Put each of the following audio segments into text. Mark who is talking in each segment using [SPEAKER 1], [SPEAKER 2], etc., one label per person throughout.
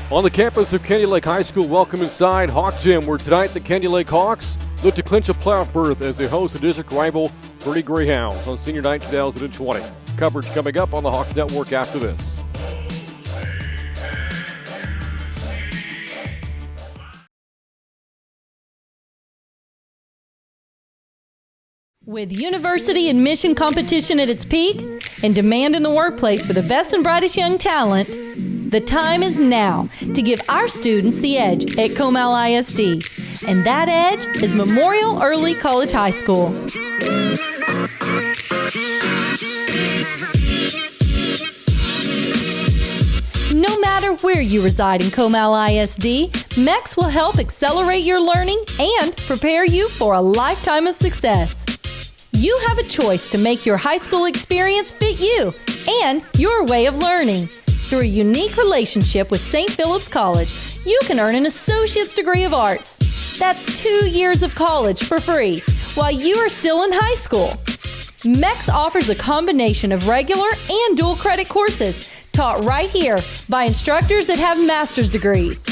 [SPEAKER 1] On the campus of Candy Lake High School, welcome inside Hawk Gym, where tonight the Candy Lake Hawks look to clinch a playoff berth as they host the district rival Boerne Greyhounds on Senior Night 2020. Coverage coming up on the Hawks Network after this.
[SPEAKER 2] With university admission competition at its peak and demand in the workplace for the best and brightest young talent, the time is now to give our students the edge at Comal ISD. And that edge is Memorial Early College High School. No matter where you reside in Comal ISD, MEX will help accelerate your learning and prepare you for a lifetime of success. You have a choice to make your high school experience fit you and your way of learning. Through a unique relationship with St. Philip's College, you can earn an associate's degree of arts. That's 2 years of college for free while you are still in high school. MEX offers a combination of regular and dual credit courses taught right here by instructors that have master's degrees.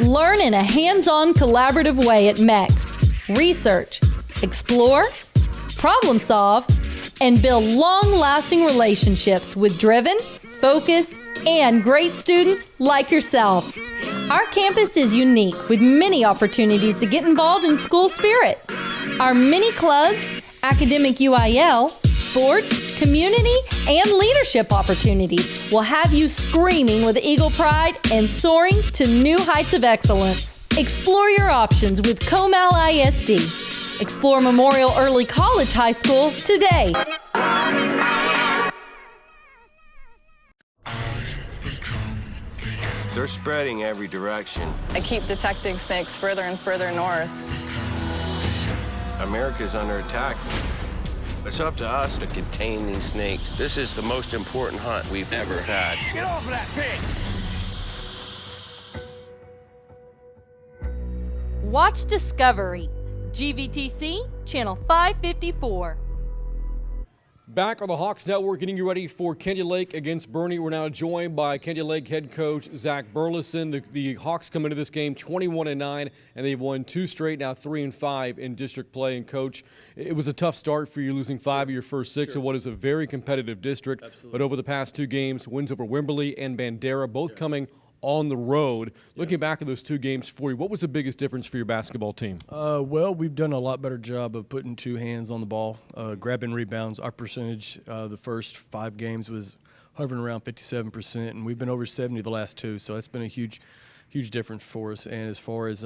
[SPEAKER 2] Learn in a hands-on collaborative way at MEX. Research, explore, problem solve, and build long-lasting relationships with driven, focused, and great students like yourself. Our campus is unique with many opportunities to get involved in school spirit. Our many clubs, academic UIL, sports, community, and leadership opportunities will have you screaming with eagle pride and soaring to new heights of excellence. Explore your options with Comal ISD. Explore Memorial Early College High School today.
[SPEAKER 3] They're spreading every direction.
[SPEAKER 4] I keep detecting snakes further and further north.
[SPEAKER 3] America's under attack. It's up to us to contain these snakes. This is the most important hunt we've ever had.
[SPEAKER 5] Get off of that pig!
[SPEAKER 2] Watch Discovery. GVTC, Channel 554.
[SPEAKER 1] Back on the Hawks Network, getting you ready for Candy Lake against Boerne. We're now joined by Candy Lake head coach Zach Burleson. The Hawks come into this game 21-9, and they've won 2 straight, now 3-5 in district play. And coach, it was a tough start for you, losing 5 of your first 6 in what is a very competitive district. Absolutely. But over the past 2 games, wins over Wimberley and Bandera, both coming on the road. Looking back at those 2 games for you, what was the biggest difference for your basketball team?
[SPEAKER 6] Well, we've done a lot better job of putting 2 hands on the ball, grabbing rebounds. Our percentage the first 5 games was hovering around 57%, and we've been over 70 the last 2, so that's been a huge difference for us. And as far as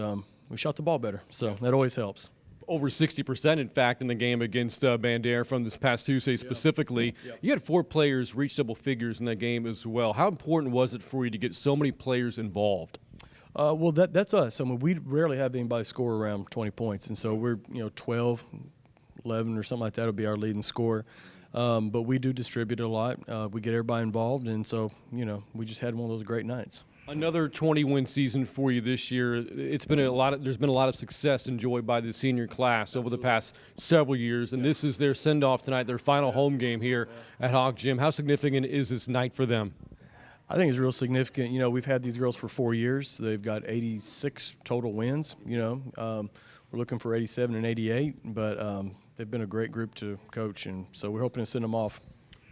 [SPEAKER 6] we shot the ball better, so that always helps.
[SPEAKER 1] Over 60%, in fact, in the game against Bandera from this past Tuesday specifically. Yep. You had 4 players reach double figures in that game as well. How important was it for you to get so many players involved?
[SPEAKER 6] Well, that's us. I mean, we rarely have anybody score around 20 points, and so we're 12, 11 or something like that will be our leading scorer. But we do distribute a lot. We get everybody involved, and so we just had one of those great nights.
[SPEAKER 1] Another 20-win season for you this year. There's been a lot of success enjoyed by the senior class over the past several years, and this is their send-off tonight, their final home game here at Hawk Gym. How significant is this night for them?
[SPEAKER 6] I think it's real significant. We've had these girls for 4 years. They've got 86 total wins. We're looking for 87 and 88, but they've been a great group to coach, and so we're hoping to send them off.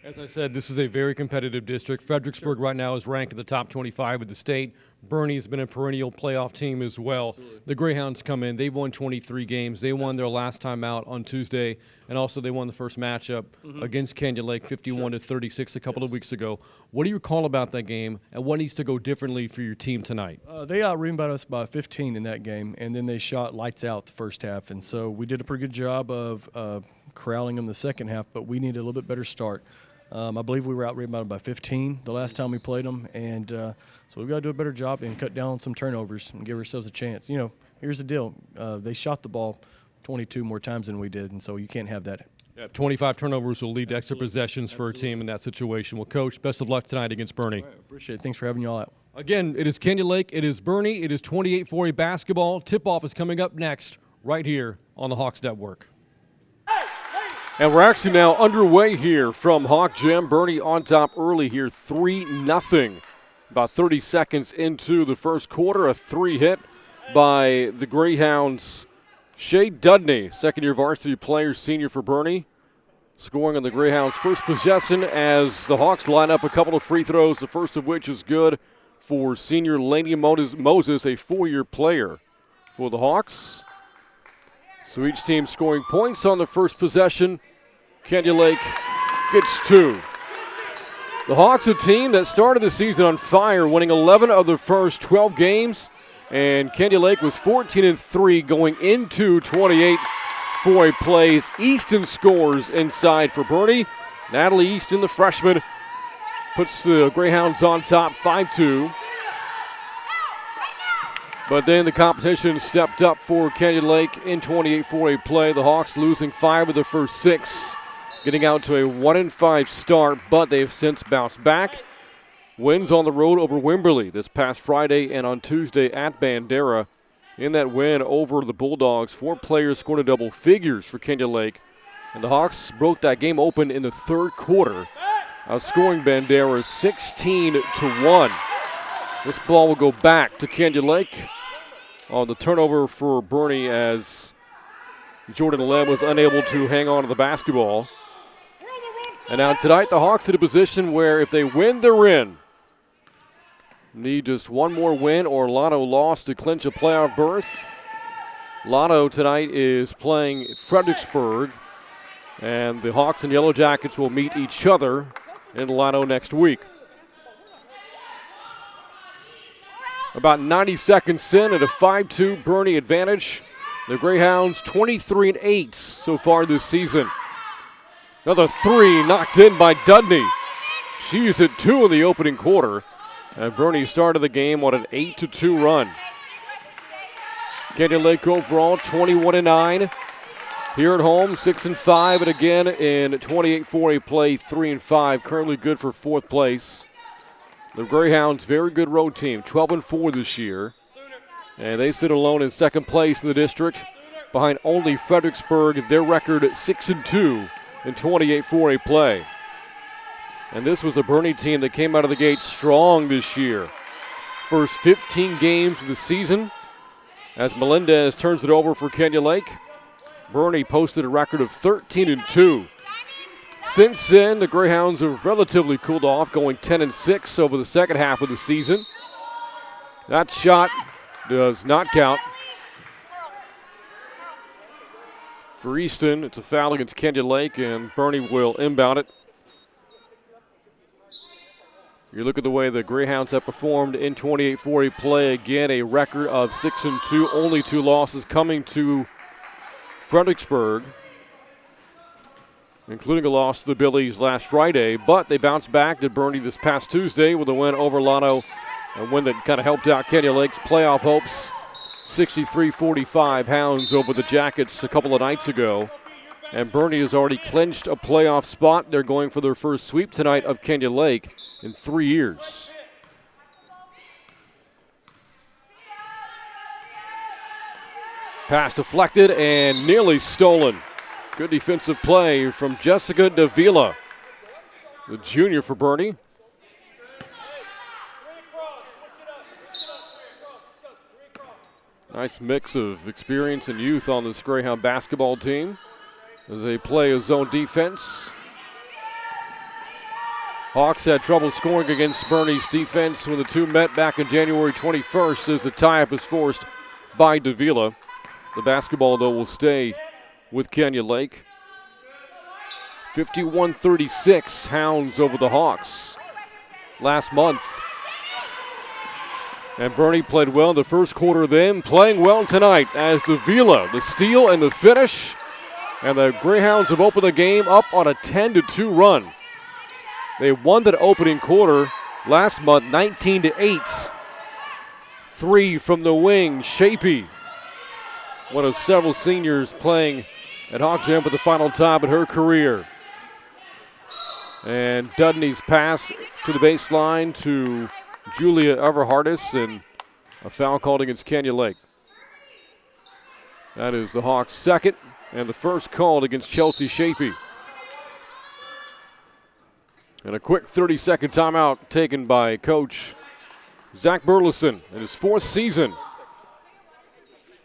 [SPEAKER 1] As I said, this is a very competitive district. Fredericksburg right now is ranked in the top 25 of the state. Boerne has been a perennial playoff team as well. Absolutely. The Greyhounds come in. They've won 23 games. They won their last time out on Tuesday, and also they won the first matchup against Candy Lake 51-36 a couple of weeks ago. What do you recall about that game, and what needs to go differently for your team tonight?
[SPEAKER 6] They out-rebounded us by 15 in that game, and then they shot lights out the first half. And so we did a pretty good job of corralling them the second half, but we needed a little bit better start. I believe we were out-rebounded by 15 the last time we played them, and so we've got to do a better job and cut down on some turnovers and give ourselves a chance. Here's the deal. They shot the ball 22 more times than we did, and so you can't have that.
[SPEAKER 1] Yeah, 25 turnovers will lead to extra possessions for a team in that situation. Well, Coach, best of luck tonight against Boerne.
[SPEAKER 6] Right, appreciate it. Thanks for having you all out.
[SPEAKER 1] Again, it is Candy Lake, it is Boerne, it is 28-40 basketball. Tip-off is coming up next right here on the Hawks Network. And we're actually now underway here from Hawk Gym. Boerne on top early here, 3-0 About 30 seconds into the first quarter, a 3 hit by the Greyhounds. Shea Dudney, second-year varsity player, senior for Boerne, scoring on the Greyhounds' first possession as the Hawks line up a couple of free throws, the first of which is good for senior Laney Moses, a 4-year player for the Hawks. So each team scoring points on the first possession. Candy Lake gets 2. The Hawks, a team that started the season on fire, winning 11 of their first 12 games, and Candy Lake was 14-3 going into 28-4 plays. Easton scores inside for Boerne. Natalie Easton, the freshman, puts the Greyhounds on top 5-2. But then the competition stepped up for Candy Lake in 28-4 play. The Hawks losing 5 of the first 6. Getting out to a 1-5 start, but they've since bounced back. Wins on the road over Wimberley this past Friday and on Tuesday at Bandera. In that win over the Bulldogs, 4 players scored in double figures for Candy Lake. And the Hawks broke that game open in the third quarter, outscoring Bandera 16-1. This ball will go back to Candy Lake on the turnover for Boerne as Jordan Lem was unable to hang on to the basketball. And now tonight, the Hawks in a position where if they win, they're in. Need just one more win or Lotto loss to clinch a playoff berth. Lotto tonight is playing Fredericksburg, and the Hawks and Yellow Jackets will meet each other in Lotto next week. About 90 seconds in at a 5-2 Boerne advantage. The Greyhounds 23-8 so far this season. Another 3 knocked in by Dudney. She's at 2 in the opening quarter. And Boerne started the game on an 8-2 run. Candy Lake overall 21-9. Here at home 6-5, and again in 28-4 play 3-5. Currently good for 4th place. The Greyhounds, very good road team, 12-4 this year. And they sit alone in 2nd place in the district behind only Fredericksburg. Their record 6-2 in 28-4 play. And this was a Boerne team that came out of the gate strong this year. First 15 games of the season as Melendez turns it over for Candy Lake. Boerne posted a record of 13-2. Since then, the Greyhounds have relatively cooled off, going 10-6 over the second half of the season. That shot does not count. For Easton, it's a foul against Candy Lake, and Boerne will inbound it. You look at the way the Greyhounds have performed in 28-4 play. Again, a record of 6-2, only 2 losses coming to Fredericksburg, including a loss to the Billies last Friday. But they bounced back to Boerne this past Tuesday with a win over Lotto, a win that kind of helped out Candy Lake's playoff hopes. 63-45 Hounds over the Jackets a couple of nights ago. And Boerne has already clinched a playoff spot. They're going for their first sweep tonight of Candy Lake in 3 years. Pass deflected and nearly stolen. Good defensive play from Jessica Davila, the junior for Boerne. Nice mix of experience and youth on this Greyhound basketball team as they play a zone defense. Hawks had trouble scoring against Boerne's defense when the two met back in January 21st as the tie-up is forced by Davila. The basketball, though, will stay with Candy Lake. 51-36 Hounds over the Hawks last month. And Boerne played well in the first quarter then, playing well tonight as Davila, the steal and the finish. And the Greyhounds have opened the game up on a 10-2 run. They won that opening quarter last month, 19-8. 3 from the wing, Shapey, one of several seniors playing at Hawk Gym for the final time in her career. And Dudney's pass to the baseline to Julia Everhardis, and a foul called against Candy Lake. That is the Hawks' second, and the first called against Chelsea Shapey. And a quick 30-second timeout taken by Coach Zach Burleson in his 4th season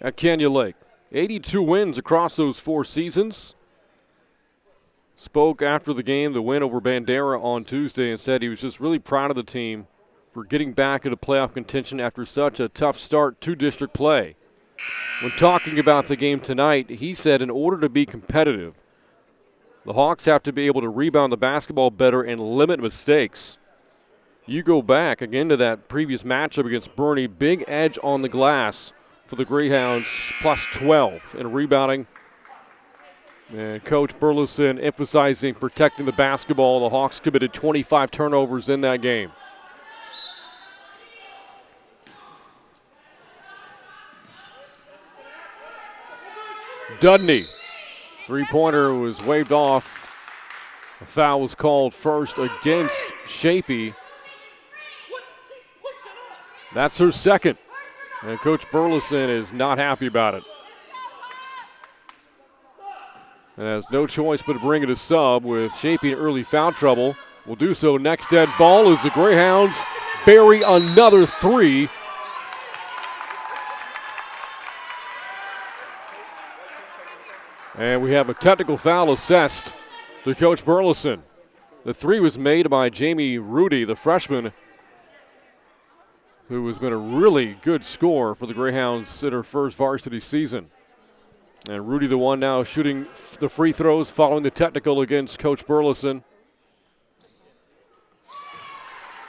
[SPEAKER 1] at Canyon Lake. 82 wins across those 4 seasons. Spoke after the game, the win over Bandera on Tuesday, and said he was just really proud of the team for getting back into playoff contention after such a tough start to district play. When talking about the game tonight, he said in order to be competitive, the Hawks have to be able to rebound the basketball better and limit mistakes. You go back again to that previous matchup against Boerne, big edge on the glass for the Greyhounds, plus 12 in rebounding. And Coach Burleson emphasizing protecting the basketball. The Hawks committed 25 turnovers in that game. Dudney, three-pointer was waved off. A foul was called first against Shapey. That's her second. And Coach Burleson is not happy about it. And has no choice but to bring it a sub with Shapey in early foul trouble. Will do so next dead ball as the Greyhounds bury another 3. And we have a technical foul assessed to Coach Burleson. The 3 was made by Jamie Rudy, the freshman, who has been a really good scorer for the Greyhounds in her first varsity season. And Rudy the one now shooting the free throws following the technical against Coach Burleson.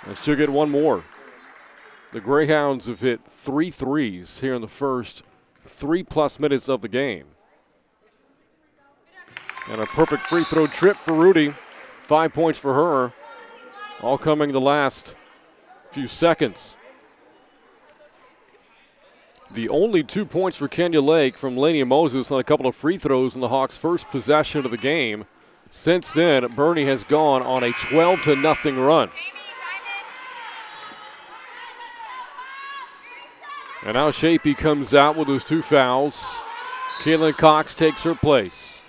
[SPEAKER 1] And she'll get one more. The Greyhounds have hit 3 threes here in the first 3+ minutes of the game. And a perfect free throw trip for Rudy. 5 points for her. All coming the last few seconds. The only 2 points for Kenya Lake from Lania Moses on a couple of free throws in the Hawks' first possession of the game. Since then, Boerne has gone on a 12-0 run. And now Shapey comes out with those 2 fouls. Caitlin Cox takes her place.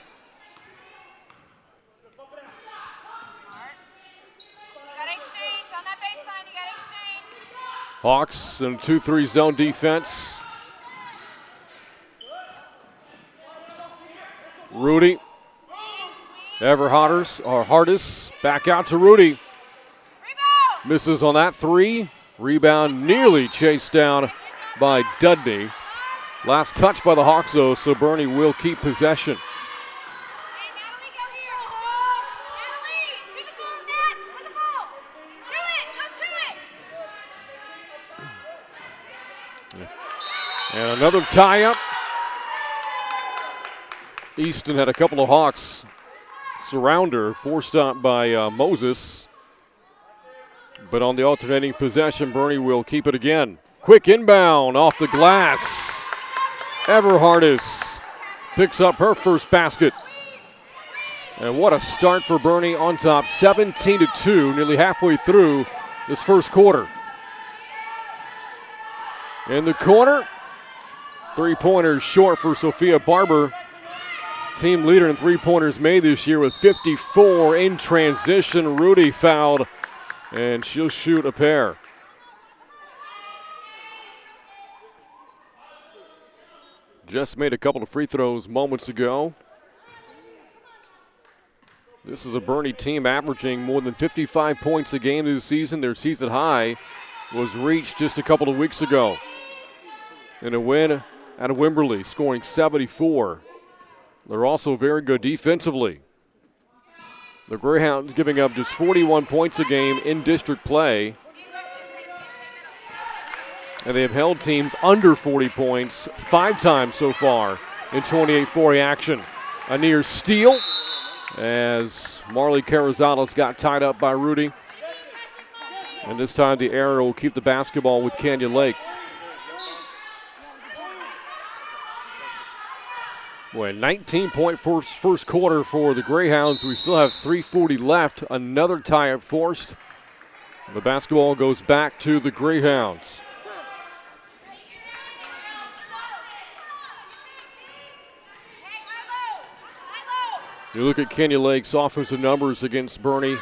[SPEAKER 1] Hawks in 2-3 zone defense. Rudy. Hardis back out to Rudy. Misses on that 3. Rebound nearly chased down by Dudney. Last touch by the Hawks though, so Boerne will keep possession. And another tie-up. Easton had a couple of Hawks surround her, forced out by Moses. But on the alternating possession, Boerne will keep it again. Quick inbound off the glass. Everhardis picks up her first basket. And what a start for Boerne on top, 17-2, nearly halfway through this first quarter. In the corner, 3-pointers short for Sophia Barber. Team leader in 3-pointers made this year with 54 in transition. Rudy fouled, and she'll shoot a pair. Just made a couple of free throws moments ago. This is a Boerne team averaging more than 55 points a game this season. Their season high was reached just a couple of weeks ago. In a win out of Wimberley, scoring 74. They're also very good defensively. The Greyhounds giving up just 41 points a game in district play. And they have held teams under 40 points 5 times so far in 28-4 action. A near steal as Marley Carrizales got tied up by Rudy. And this time the error will keep the basketball with Canyon Lake. Boy, 19-point first quarter for the Greyhounds. We still have 3:40 left. Another tie-up forced. The basketball goes back to the Greyhounds. You look at Canyon Lake's offensive numbers against Boerne.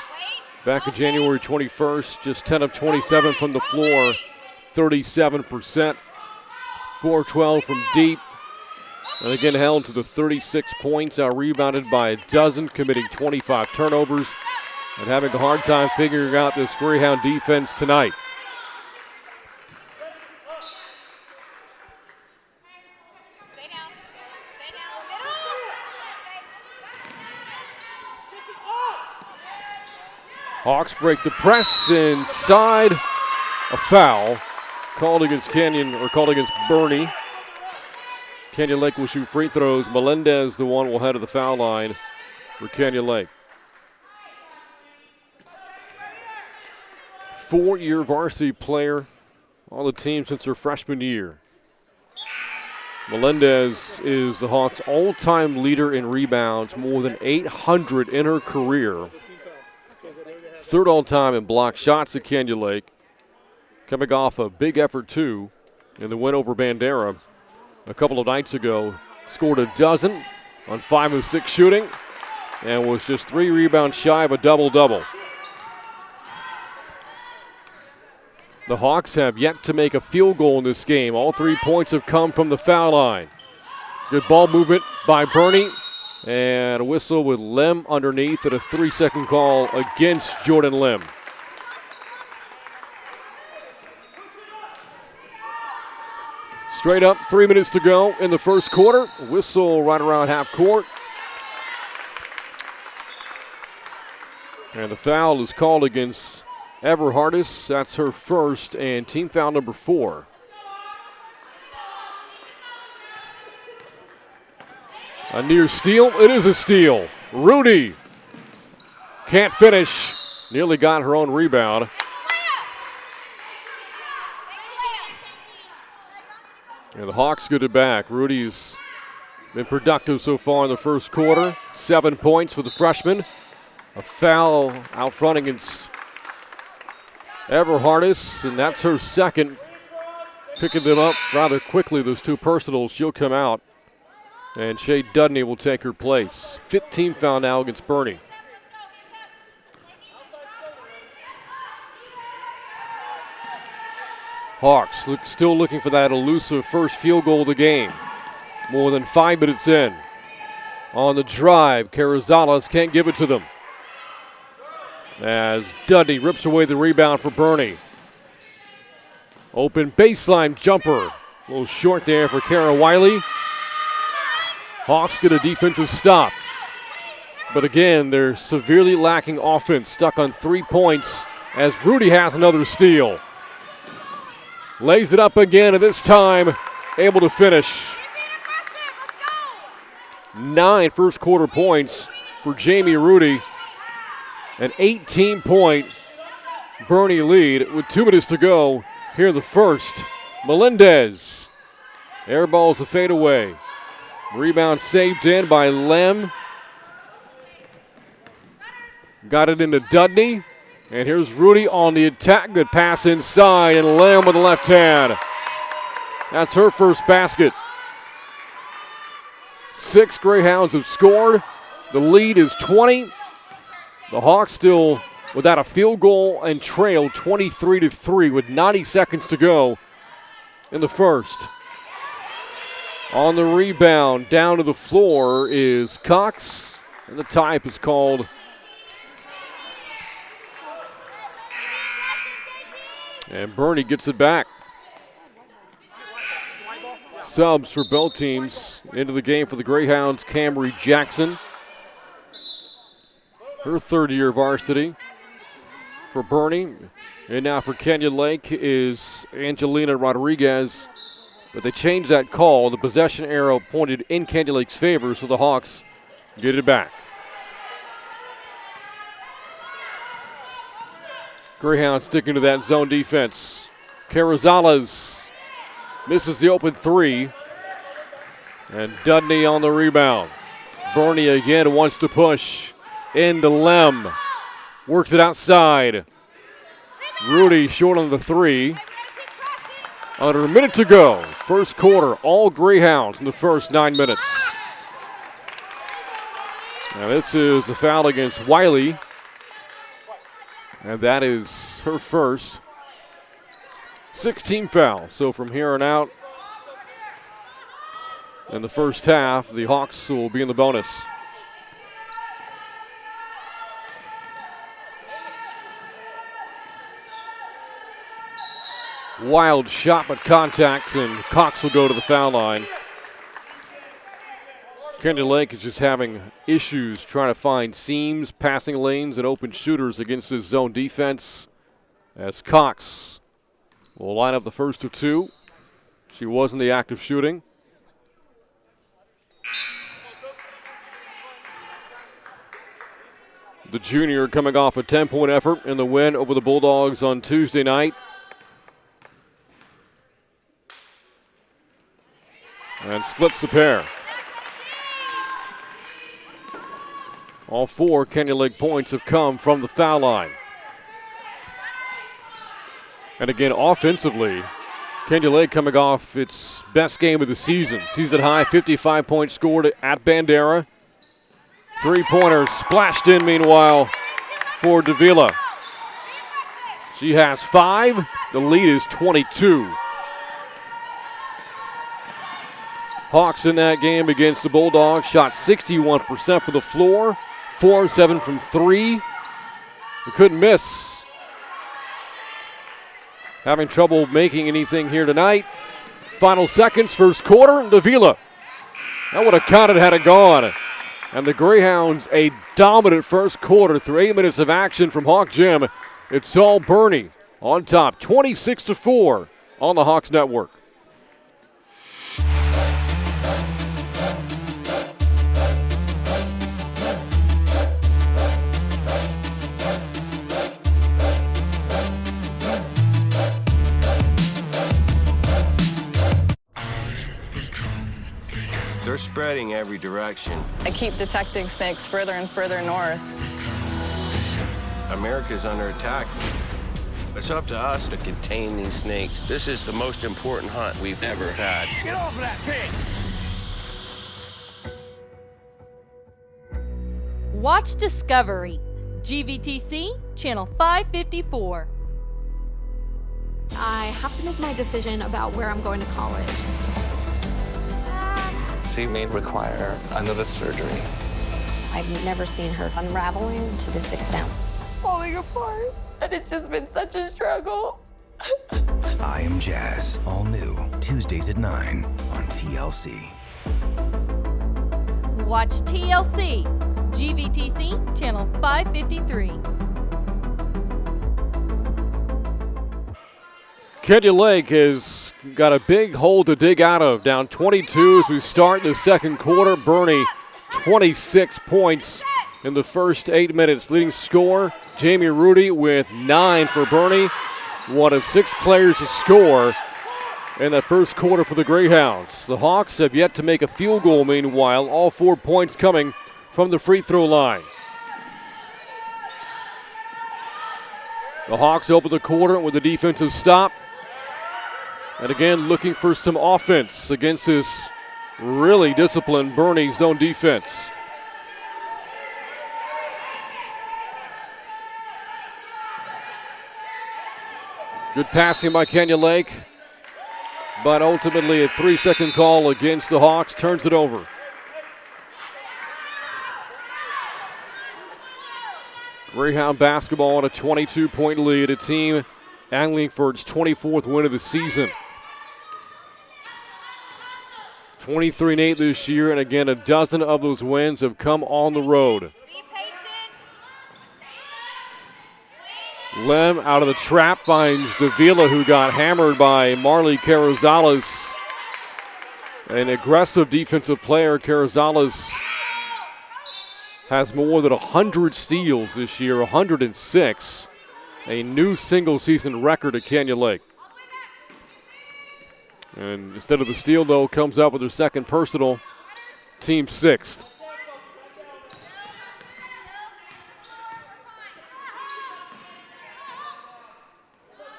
[SPEAKER 1] Back in January 21st, just 10 of 27 from the floor, 37%. 4-12 from deep. And again, held to the 36 points, out-rebounded by a dozen, committing 25 turnovers, and having a hard time figuring out this Greyhound defense tonight. Hawks break the press inside. A foul called against Boerne. Canyon Lake will shoot free throws. Melendez, the one, will head to the foul line for Canyon Lake. 4-year varsity player on the team since her freshman year. Melendez is the Hawks' all-time leader in rebounds, more than 800 in her career. Third all-time in block shots at Canyon Lake. Coming off a big effort, too, in the win over Bandera a couple of nights ago. Scored a dozen on 5 of 6 shooting and was just 3 rebounds shy of a double-double. The Hawks have yet to make a field goal in this game. All 3 points have come from the foul line. Good ball movement by Boerne. And a whistle with Lim underneath and a 3-second call against Jordan Lim. Straight up, 3 minutes to go in the first quarter. Whistle right around half court. And the foul is called against Everhardis. That's her first and team foul number 4. A near steal. It is a steal. Rudy can't finish. Nearly got her own rebound. And the Hawks get it back. Rudy's been productive so far in the first quarter. 7 points for the freshman. A foul out front against Everhardis, and that's her second. Picking them up rather quickly, those 2 personals. She'll come out. And Shea Dudney will take her place. 15 foul now against Boerne. Hawks still looking for that elusive first field goal of the game. More than 5 minutes in. On the drive, Carrizales can't give it to them. As Dudney rips away the rebound for Boerne. Open baseline jumper. A little short there for Kara Wiley. Hawks get a defensive stop. But again, they're severely lacking offense, stuck on 3 points as Rudy has another steal. Lays it up again, and this time able to finish. 9 first quarter points for Jamie Rudy. An 18-point Boerne lead with 2 minutes to go here in the first. Melendez airballs the fadeaway. Rebound saved in by Lem. Got it into Dudney. And here's Rudy on the attack. Good pass inside, and Lem with the left hand. That's her first basket. 6 Greyhounds have scored. The lead is 20. The Hawks still without a field goal and trail 23-3 with 90 seconds to go in the first. On the rebound, down to the floor is Cox, and the tie-up is called. And Boerne gets it back. Subs for both teams into the game for the Greyhounds, Camry Jackson. Her 3rd year varsity for Boerne. And now for Canyon Lake is Angelina Rodriguez. But they changed that call. The possession arrow pointed in Canyon Lake's favor, so the Hawks get it back. Greyhounds sticking to that zone defense. Carrizales misses the open 3. And Dudney on the rebound. Boerne again wants to push into Lem. Works it outside. Rudy short on the 3. Under a minute to go. First quarter, all Greyhounds in the first 9 minutes. Now this is a foul against Wiley. And that is her first. 16 fouls. So from here on out, in the first half, the Hawks will be in the bonus. Wild shot, but contact, and Cox will go to the foul line. Candy Lake is just having issues trying to find seams, passing lanes, and open shooters against his zone defense, as Cox will line up the first of two. She was in the act of shooting. The junior coming off a 10-point effort in the win over the Bulldogs on Tuesday night. And splits the pair. All 4 Candy Lake points have come from the foul line. And again, offensively, Candy Lake coming off its best game of the season. Season high 55 points scored at Bandera. 3-pointer splashed in, meanwhile, for Davila. She has 5. The lead is 22. Hawks in that game against the Bulldogs shot 61% for the floor, 4 of 7 from 3. They couldn't miss. Having trouble making anything here tonight. Final seconds, first quarter, Davila. That would have counted had it gone. And the Greyhounds a dominant first quarter through 8 minutes of action from Hawk Gym. It's all Boerne on top, 26-4 on the Hawks Network.
[SPEAKER 3] They're spreading every direction.
[SPEAKER 4] I keep detecting snakes further and further north.
[SPEAKER 3] America's under attack. It's up to us to contain these snakes. This is the most important hunt we've ever had.
[SPEAKER 5] Get off of that pig!
[SPEAKER 2] Watch Discovery, GVTC, Channel 554.
[SPEAKER 7] I have to make my decision about where I'm going to college.
[SPEAKER 8] She may require another surgery.
[SPEAKER 7] I've never seen her unraveling to this extent.
[SPEAKER 4] It's falling apart, and it's just been such a struggle.
[SPEAKER 9] I Am Jazz, all new, Tuesdays at 9 on TLC.
[SPEAKER 2] Watch TLC, GVTC, Channel 553.
[SPEAKER 1] Candy Lake has got a big hole to dig out of. Down 22 as we start the second quarter. Boerne 26 points in the first 8 minutes. Leading scorer, Jamie Rudy with 9 for Boerne. One of 6 players to score in that first quarter for the Greyhounds. The Hawks have yet to make a field goal, meanwhile. All 4 points coming from the free throw line. The Hawks open the quarter with a defensive stop. And again, looking for some offense against this really disciplined Boerne zone defense. Good passing by Candy Lake, but ultimately a 3-second call against the Hawks turns it over. Greyhound basketball on a 22-point lead, a team angling for its 24th win of the season. 23-8 this year, and again, a dozen of those wins have come on the road. Lem out of the trap finds Davila, who got hammered by Marley Carrizales. An aggressive defensive player. Carrizales has more than 100 steals this year, 106. A new single-season record at Canyon Lake. And instead of the steal, though, comes up with her second personal, team 6th.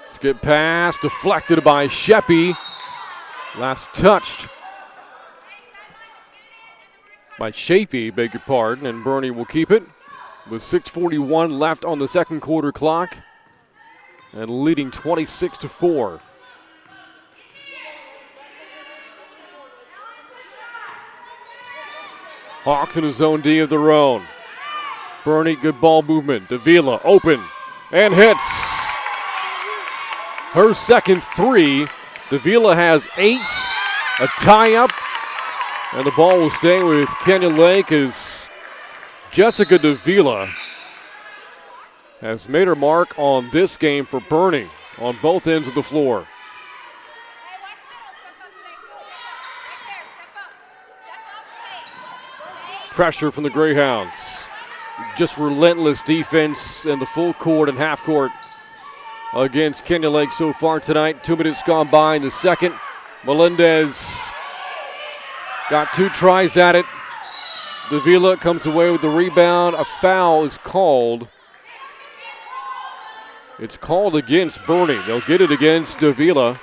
[SPEAKER 1] Skip pass, deflected by Sheppy. Last touched by Shapey, beg your pardon, and Boerne will keep it with 6:41 left on the second quarter clock and leading 26-4. Hawks in a zone D of their own. Boerne, good ball movement. Davila open and hits. Her second three. Davila has 8, a tie-up, and the ball will stay with Canyon Lake as Jessica Davila has made her mark on this game for Boerne on both ends of the floor. Pressure from the Greyhounds. Just relentless defense in the full court and half court against Canyon Lake so far tonight. 2 minutes gone by in the second. Melendez got 2 tries at it. Davila comes away with the rebound. A foul is called. It's called against Boerne. They'll get it against Davila.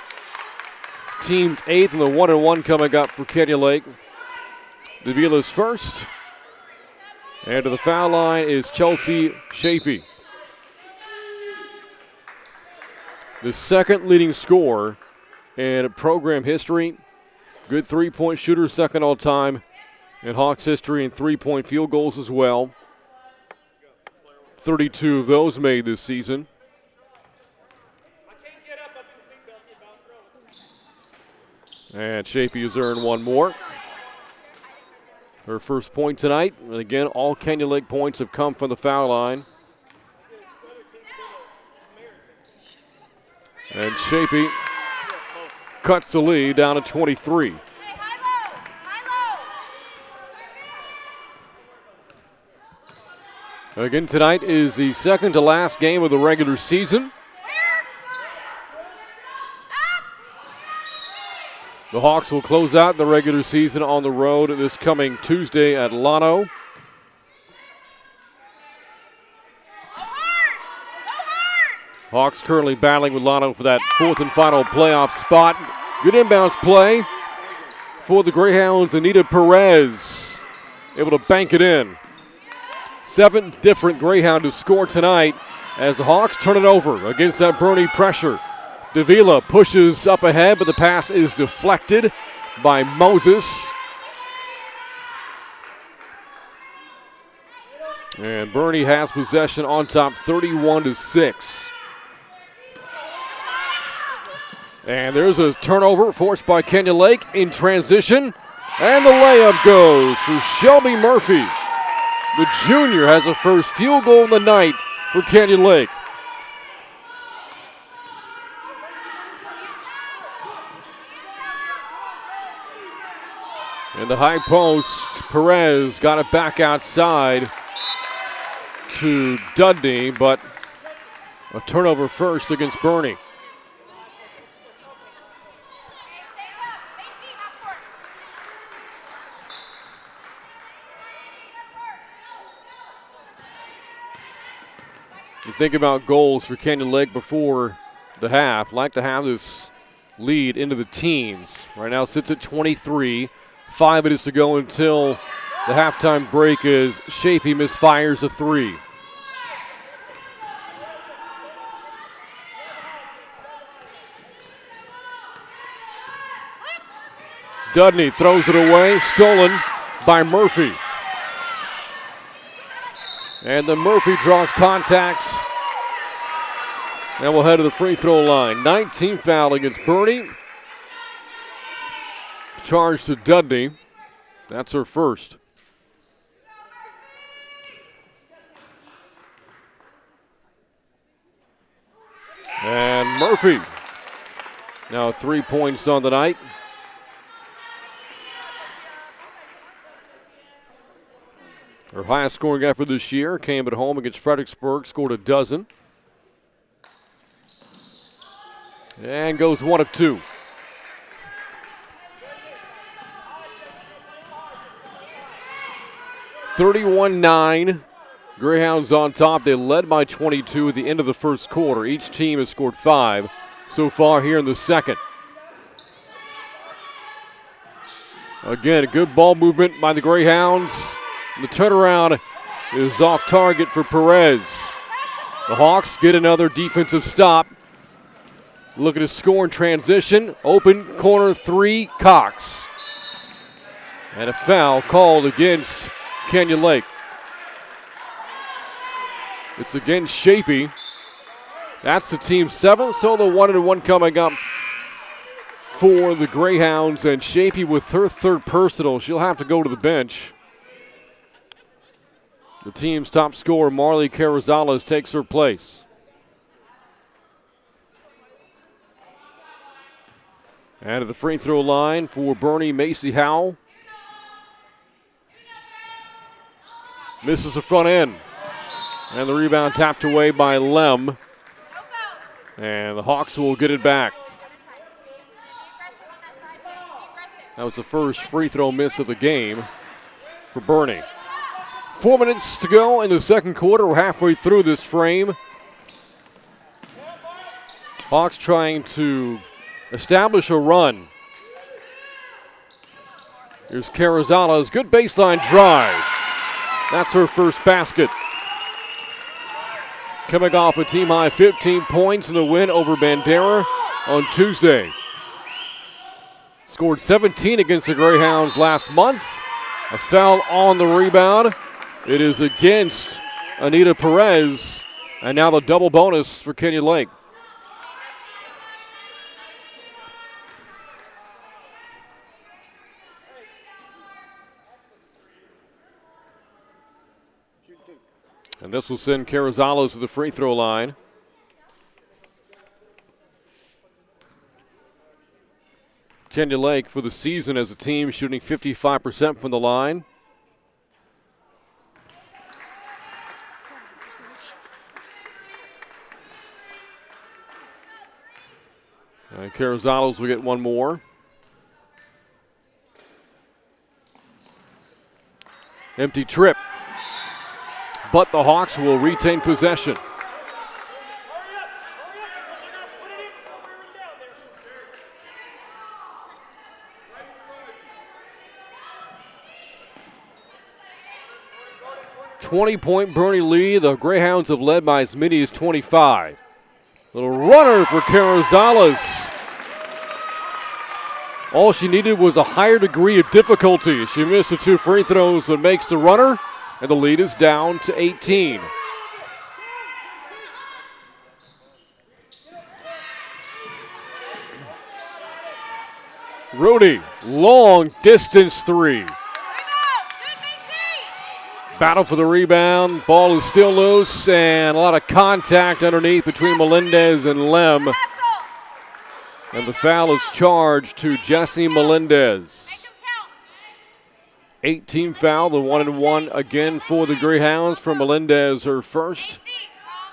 [SPEAKER 1] Team's 8th and the 1-1 coming up for Canyon Lake. Davila's first. And to the foul line is Chelsea Shapey. The second leading scorer in program history. Good three-point shooter, second all time in Hawks history, and three-point field goals as well. 32 of those made this season. And Shapey has earned one more. Her first point tonight. And again, all Canyon Lake points have come from the foul line. And Shapey cuts the lead down to 23. Again, tonight is the second to last game of the regular season. The Hawks will close out the regular season on the road this coming Tuesday at Llano. Hawks currently battling with Llano for that 4th and final playoff spot. Good inbounds play for the Greyhounds. Anita Perez able to bank it in. 7 different Greyhound to score tonight as the Hawks turn it over against that Boerne pressure. Davila pushes up ahead, but the pass is deflected by Moses. And Boerne has possession on top, 31-6. And there's a turnover forced by Canyon Lake in transition. And the layup goes for Shelby Murphy. The junior has the first field goal of the night for Canyon Lake. In the high post, Perez got it back outside to Dudney, but a turnover first against Boerne. You think about goals for Canyon Lake before the half. Like to have this lead into the teens. Right now it sits at 23. 5 minutes to go until the halftime break as Shapey misfires a 3. Dudney throws it away, stolen by Murphy. And then Murphy draws contacts and will head to the free throw line. 19 foul against Boerne. Charge to Dudney. That's her first. And Murphy. Now 3 points on the night. Her highest scoring effort this year came at home against Fredericksburg, scored a dozen. And goes 1 of 2. (31-9). Greyhounds on top. They led by 22 at the end of the first quarter. Each team has scored 5 so far here in the second. Again, a good ball movement by the Greyhounds. The turnaround is off target for Perez. The Hawks get another defensive stop. Look at his score in transition. Open corner 3, Cox. And a foul called against Canyon Lake. It's against Shapey. That's the team's 7th, so the 1-1 coming up for the Greyhounds. And Shapey with her 3rd personal. She'll have to go to the bench. The team's top scorer, Marley Carrizales, takes her place. And at the free throw line for Boerne, Macy Howell. Misses the front end. And the rebound tapped away by Lem. And the Hawks will get it back. That was the first free throw miss of the game for Boerne. 4 minutes to go in the second quarter. We're halfway through this frame. Hawks trying to establish a run. Here's Carrizales. Good baseline drive. That's her first basket. Coming off a team-high 15 points in the win over Bandera on Tuesday. Scored 17 against the Greyhounds last month. A foul on the rebound. It is against Anita Perez. And now the double bonus for Canyon Lake. And this will send Carrizales to the free throw line. Canyon Lake for the season as a team shooting 55% from the line. And Carrizales will get one more. Empty trip. But the Hawks will retain possession. .20 Boerne lead. The Greyhounds have led by as many as 25. Little runner for Carrizales. All she needed was a higher degree of difficulty. She missed the 2 free throws, but makes the runner, and the lead is down to 18. Rudy, long distance 3. Battle for the rebound. Ball is still loose, and a lot of contact underneath between Melendez and Lem. And the foul is charged to Jessie Melendez. 18 foul, the 1-1 again for the Greyhounds from Melendez, her first.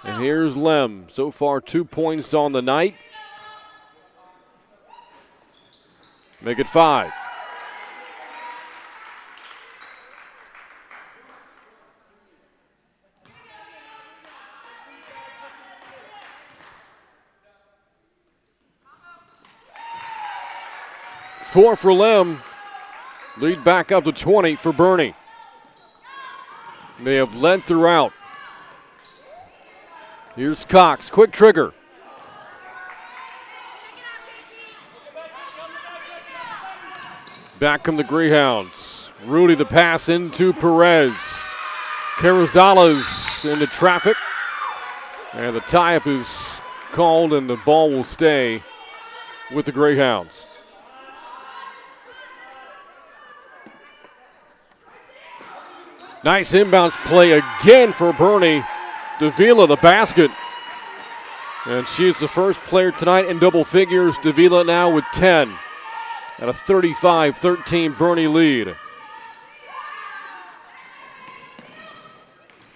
[SPEAKER 1] And here's Lem. So far 2 points on the night. Make it 5. Four for Lem. Lead back up to 20 for Boerne. They have led throughout. Here's Cox, quick trigger. Back come the Greyhounds. Rudy the pass into Perez. Carrizales into traffic. And the tie-up is called and the ball will stay with the Greyhounds. Nice inbounds play again for Boerne. Davila the basket. And she's the first player tonight in double figures. Davila now with 10 at a 35-13 Boerne lead.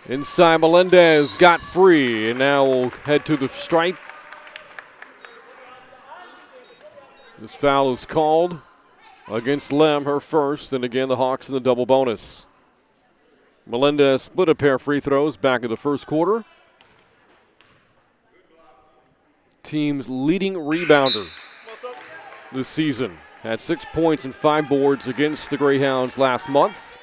[SPEAKER 1] Inside Melendez got free and now will head to the stripe. This foul is called against Lem, her first, and again the Hawks in the double bonus. Melendez split a pair of free throws back in the first quarter. Team's leading rebounder this season. Had 6 points and 5 boards against the Greyhounds last month.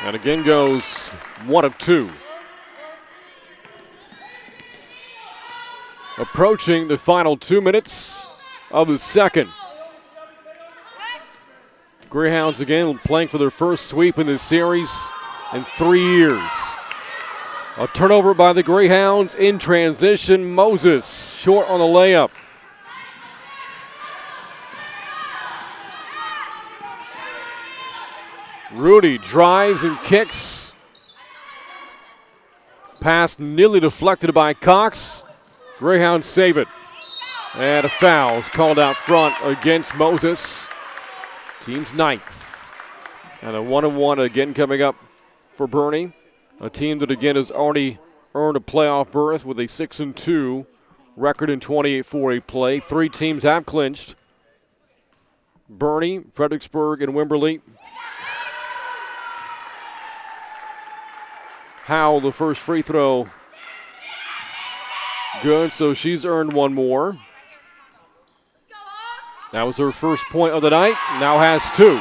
[SPEAKER 1] And again goes 1 of 2. approaching the final 2 minutes of the second. Greyhounds again playing for their first sweep in this series in 3 years. A turnover by the Greyhounds in transition. Moses short on the layup. Rudy drives and kicks. Pass nearly deflected by Cox. Greyhounds save it. And a foul is called out front against Moses. Team's ninth. And a 1-1 again coming up for Boerne. A team that again has already earned a playoff berth with a 6-2 record in 28-4A play. 3 teams have clinched. Boerne, Fredericksburg, and Wimberley. Howell, the first free throw. Good, so she's earned 1 more. That was her first point of the night, now has 2.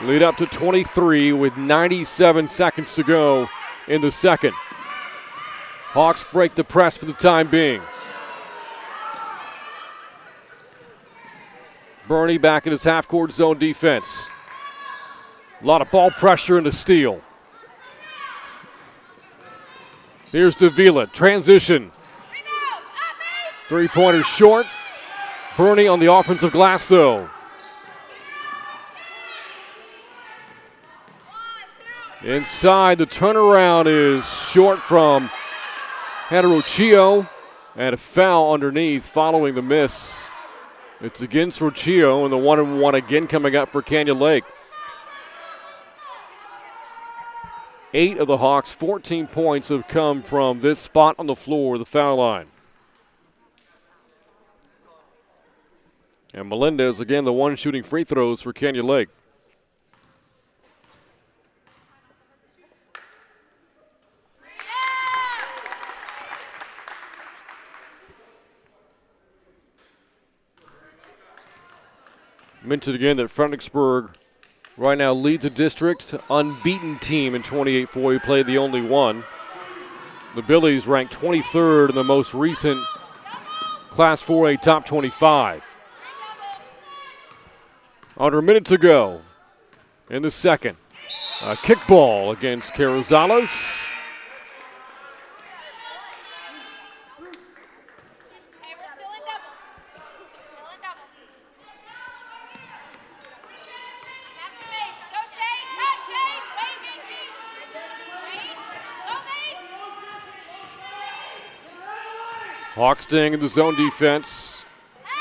[SPEAKER 1] Lead up to 23 with 97 seconds to go in the second. Hawks break the press for the time being. Boerne back in his half-court zone defense. A lot of ball pressure and a steal. Here's Davila, transition. Three-pointer short. Boerne on the offensive glass, though. Inside, the turnaround is short from Rocchio, and a foul underneath following the miss. It's against Rocchio, and the 1-1 again coming up for Canyon Lake. 8 of the Hawks' 14 points have come from this spot on the floor, the foul line. And Melendez, again, the one shooting free throws for Canyon Lake. Mentioned again that Fredericksburg right now leads the district, unbeaten team in 28-4. We played the only one. The Billies ranked 23rd in the most recent Class 4A Top 25. Under a minute to go in the second. A kickball against Carrizales. Hawks staying in the zone defense.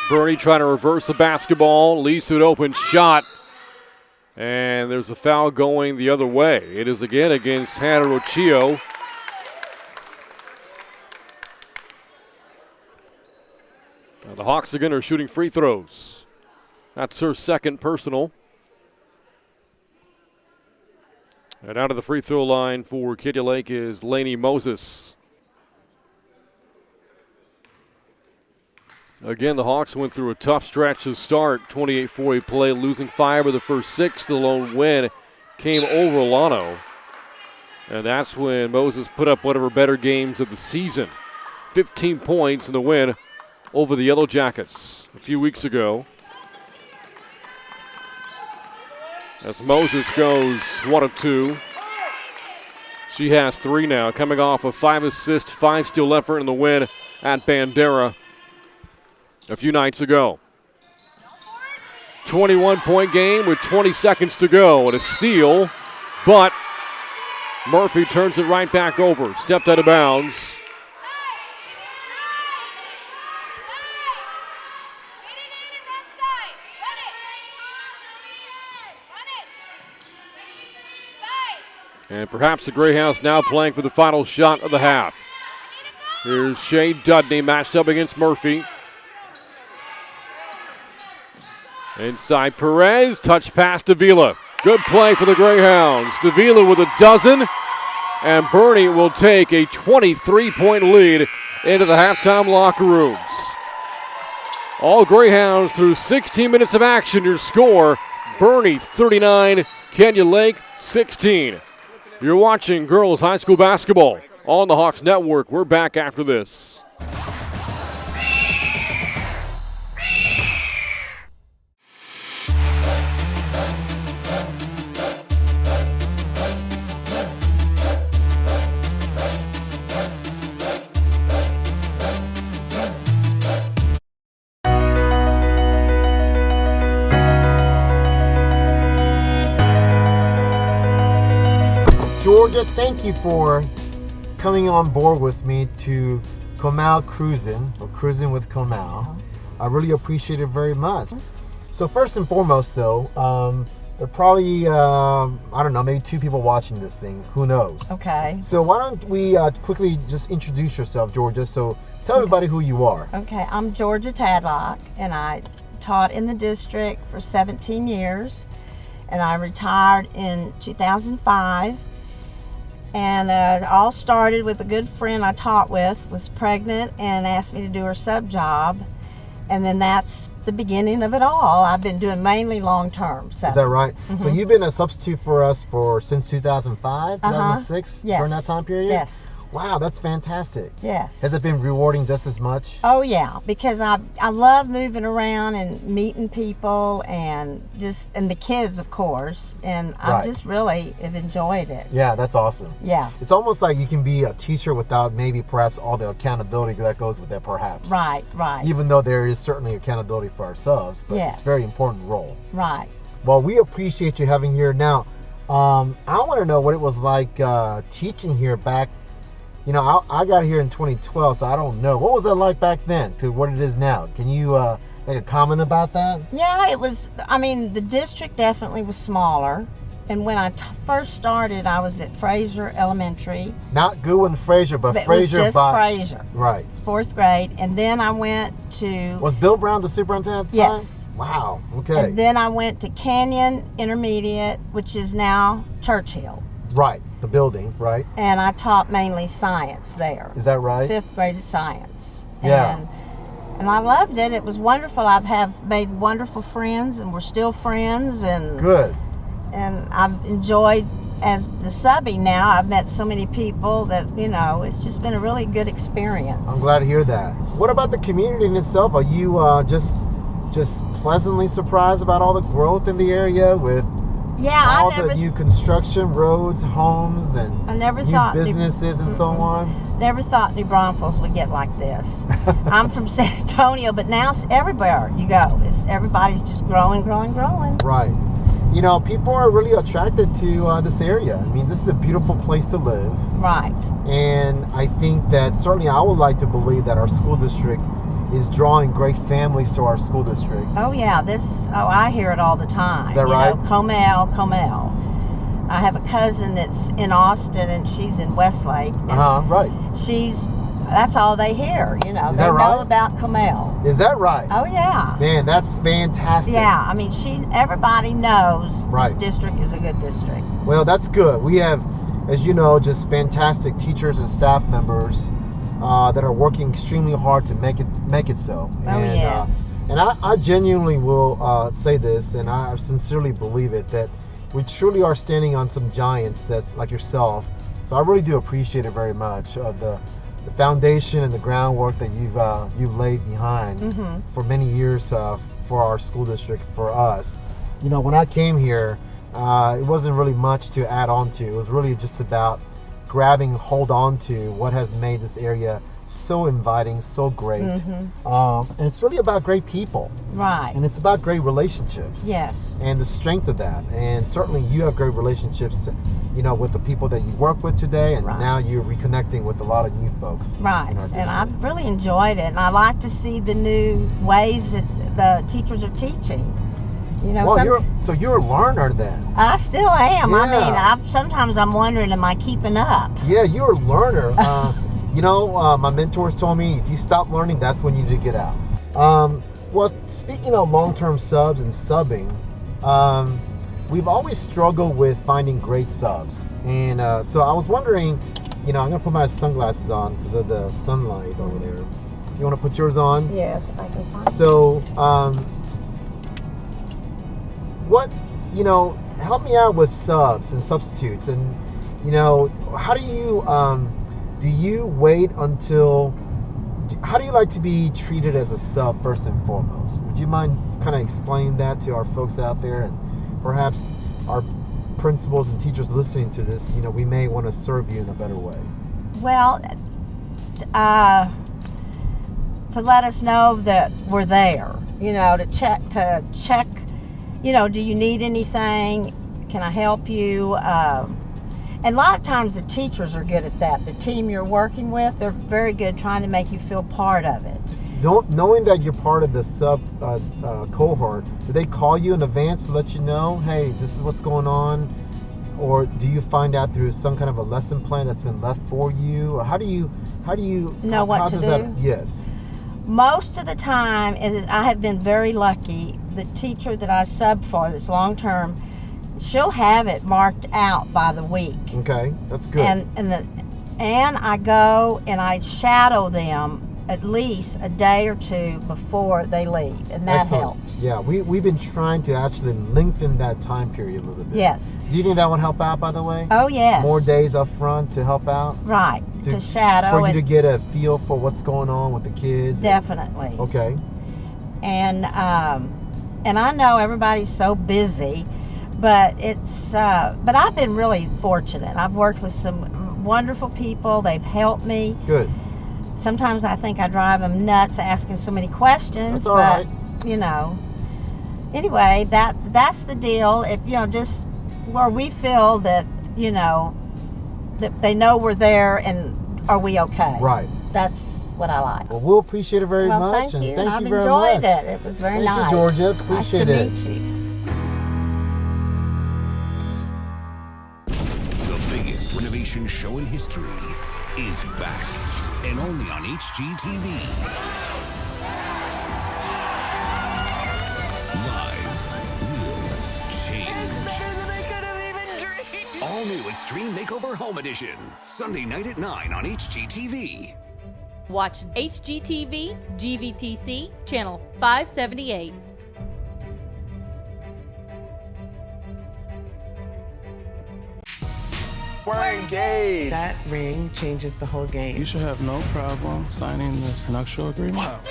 [SPEAKER 1] Boerne trying to reverse the basketball. Leads to an open shot. And there's a foul going the other way. It is again against Hannah Rocchio. Now the Hawks again are shooting free throws. That's her second personal. And out of the free throw line for Kitty Lake is Lainey Moses. Again, the Hawks went through a tough stretch to start 28-4 play, losing 5 of the first 6. The lone win came over Lano. And that's when Moses put up one of her better games of the season. 15 points in the win over the Yellow Jackets a few weeks ago. As Moses goes 1 of 2. She has 3 now, coming off a 5-assist, 5-steal effort in the win at Bandera a few nights ago. 21-point game with 20 seconds to go, and a steal, but Murphy turns it right back over. Stepped out of bounds. And perhaps the Greyhounds now playing for the final shot of the half. Here's Shea Dudney matched up against Murphy. Inside Perez, touch pass to Davila. Good play for the Greyhounds. Davila with a dozen, and Boerne will take a 23-point lead into the halftime locker rooms. All Greyhounds through 16 minutes of action. Your score, Boerne 39, Canyon Lake 16. You're watching girls high school basketball on the Hawks Network. We're back after this.
[SPEAKER 5] Georgia, thank you for coming on board with me to Comal Cruising, or Cruising with Comal. I really appreciate it very much. So first and foremost though, there are probably, I don't know, maybe 2 people watching this thing, who knows?
[SPEAKER 10] Okay.
[SPEAKER 5] So why don't we quickly just introduce yourself, Georgia, so tell everybody who you are.
[SPEAKER 10] Okay, I'm Georgia Tadlock, and I taught in the district for 17 years, and I retired in 2005. And it all started with a good friend I taught with, was pregnant and asked me to do her sub job. And then that's the beginning of it all. I've been doing mainly long-term.
[SPEAKER 5] Is that right? So you've been a substitute for us since 2005, 2006?
[SPEAKER 10] Yes.
[SPEAKER 5] During that time period?
[SPEAKER 10] Yes.
[SPEAKER 5] Wow, that's fantastic.
[SPEAKER 10] Yes.
[SPEAKER 5] Has it been rewarding just as much?
[SPEAKER 10] Oh yeah, because I love moving around and meeting people and the kids, of course, and I just really have enjoyed it.
[SPEAKER 5] Yeah, that's awesome.
[SPEAKER 10] Yeah.
[SPEAKER 5] It's almost like you can be a teacher without maybe perhaps all the accountability that goes with that, perhaps.
[SPEAKER 10] Right.
[SPEAKER 5] Even though there is certainly accountability for ourselves, but it's a very important role.
[SPEAKER 10] Right.
[SPEAKER 5] Well, we appreciate you having here. Now, I want to know what it was like teaching here back. You know, I got here in 2012, so I don't know. What was that like back then to what it is now? Can you make a comment about that?
[SPEAKER 10] Yeah, it was, the district definitely was smaller. And when I first started, I was at Fraser Elementary.
[SPEAKER 5] Not Goodwin Fraser, but
[SPEAKER 10] It
[SPEAKER 5] Fraser
[SPEAKER 10] was just Fraser.
[SPEAKER 5] Right.
[SPEAKER 10] 4th grade. And then I went to...
[SPEAKER 5] Was Bill Brown the superintendent at the time?
[SPEAKER 10] Yes.
[SPEAKER 5] Wow, okay.
[SPEAKER 10] And then I went to Canyon Intermediate, which is now Churchill.
[SPEAKER 5] Right, the building, right.
[SPEAKER 10] And I taught mainly science there.
[SPEAKER 5] Is that right?
[SPEAKER 10] 5th grade science.
[SPEAKER 5] Yeah.
[SPEAKER 10] And I loved it. It was wonderful. I've made wonderful friends, and we're still friends. And
[SPEAKER 5] good.
[SPEAKER 10] And I've enjoyed, as the subbie now, I've met so many people that, it's just been a really good experience.
[SPEAKER 5] I'm glad to hear that. What about the community in itself? Are you just pleasantly surprised about all the growth in the area with all the new construction, roads, homes, and new businesses and so on?
[SPEAKER 10] Never thought New Braunfels would get like this. I'm from San Antonio, but now everywhere you go, everybody's just growing.
[SPEAKER 5] Right. You know, people are really attracted to this area. I mean, this is a beautiful place to live.
[SPEAKER 10] Right.
[SPEAKER 5] And I think that certainly I would like to believe that our school district is drawing great families to our school district.
[SPEAKER 10] Oh yeah, I hear it all the time.
[SPEAKER 5] Is that right?
[SPEAKER 10] Comal. I have a cousin that's in Austin and she's in Westlake.
[SPEAKER 5] Right.
[SPEAKER 10] That's all they hear,
[SPEAKER 5] Is
[SPEAKER 10] they
[SPEAKER 5] that right?
[SPEAKER 10] know about Comal.
[SPEAKER 5] Is that right?
[SPEAKER 10] Oh yeah.
[SPEAKER 5] Man, that's fantastic.
[SPEAKER 10] Yeah, everybody knows this district is a good district.
[SPEAKER 5] Well, that's good. We have, as you know, just fantastic teachers and staff members that are working extremely hard to make it so.
[SPEAKER 10] Yes.
[SPEAKER 5] And I genuinely will say this, and I sincerely believe it, that we truly are standing on some giants that's like yourself. So I really do appreciate it very much, the foundation and the groundwork that you've laid behind for many years for our school district, for us. You know, when I came here, it wasn't really much to add on to. It was really just about hold on to what has made this area so inviting, so great. And it's really about great people.
[SPEAKER 10] Right.
[SPEAKER 5] And it's about great relationships.
[SPEAKER 10] Yes.
[SPEAKER 5] And the strength of that. And certainly you have great relationships, with the people that you work with today, and now you're reconnecting with a lot of new folks.
[SPEAKER 10] Right. And I've really enjoyed it. And I like to see the new ways that the teachers are teaching.
[SPEAKER 5] So you're a learner then.
[SPEAKER 10] I still am.
[SPEAKER 5] Yeah.
[SPEAKER 10] Sometimes I'm wondering, am I keeping up?
[SPEAKER 5] Yeah, you're a learner. My mentors told me if you stop learning, that's when you need to get out. Well, speaking of long-term subs and subbing, we've always struggled with finding great subs. And so I was wondering, I'm going to put my sunglasses on because of the sunlight over there. You want to put yours on?
[SPEAKER 10] Yes, I can find it.
[SPEAKER 5] So, help me out with subs and substitutes, and how do you do you wait until, how do you like to be treated as a sub first and foremost? Would you mind kind of explaining that to our folks out there, and perhaps our principals and teachers listening to this, we may want to serve you in a better way?
[SPEAKER 10] Well, to let us know that we're there, to check, do you need anything? Can I help you? And a lot of times the teachers are good at that. The team you're working with, they're very good trying to make you feel part of it.
[SPEAKER 5] Knowing that you're part of the sub cohort, do they call you in advance to let you know, hey, this is what's going on? Or do you find out through some kind of a lesson plan that's been left for you? Or how do you
[SPEAKER 10] know what to do?
[SPEAKER 5] Yes.
[SPEAKER 10] Most of the time, I have been very lucky. The teacher that I sub for, that's long term, she'll have it marked out by the week.
[SPEAKER 5] Okay, that's good.
[SPEAKER 10] And I go and I shadow them at least a day or two before they leave, and that helps.
[SPEAKER 5] Yeah, we've been trying to actually lengthen that time period a little bit.
[SPEAKER 10] Yes.
[SPEAKER 5] Do you think that would help out, by the way?
[SPEAKER 10] Oh, yes.
[SPEAKER 5] More days up front to help out?
[SPEAKER 10] Right, to shadow.
[SPEAKER 5] For you to get a feel for what's going on with the kids?
[SPEAKER 10] Definitely.
[SPEAKER 5] Okay.
[SPEAKER 10] And I know everybody's so busy, but but I've been really fortunate. I've worked with some wonderful people. They've helped me.
[SPEAKER 5] Good.
[SPEAKER 10] Sometimes I think I drive them nuts asking so many questions.
[SPEAKER 5] That's all right.
[SPEAKER 10] Anyway, that's the deal. If just where we feel that that they know we're there, and are we okay?
[SPEAKER 5] Right.
[SPEAKER 10] That's what I like.
[SPEAKER 5] Well, we'll appreciate it very much.
[SPEAKER 10] Thank you.
[SPEAKER 5] Thank
[SPEAKER 10] I've
[SPEAKER 5] you very
[SPEAKER 10] enjoyed
[SPEAKER 5] much.
[SPEAKER 10] it. It was very
[SPEAKER 5] Thank
[SPEAKER 10] nice.
[SPEAKER 5] you, Georgia. Appreciate it.
[SPEAKER 10] Nice to meet you.
[SPEAKER 9] The biggest renovation show in history is back, and only on HGTV. Lives will change.
[SPEAKER 4] Better than I could have even dreamed.
[SPEAKER 9] All new Extreme Makeover Home Edition, Sunday night at 9 on HGTV.
[SPEAKER 2] Watch HGTV, GVTC, channel 578.
[SPEAKER 3] We're engaged.
[SPEAKER 11] That ring changes the whole game.
[SPEAKER 8] You should have no problem signing this nuptial agreement.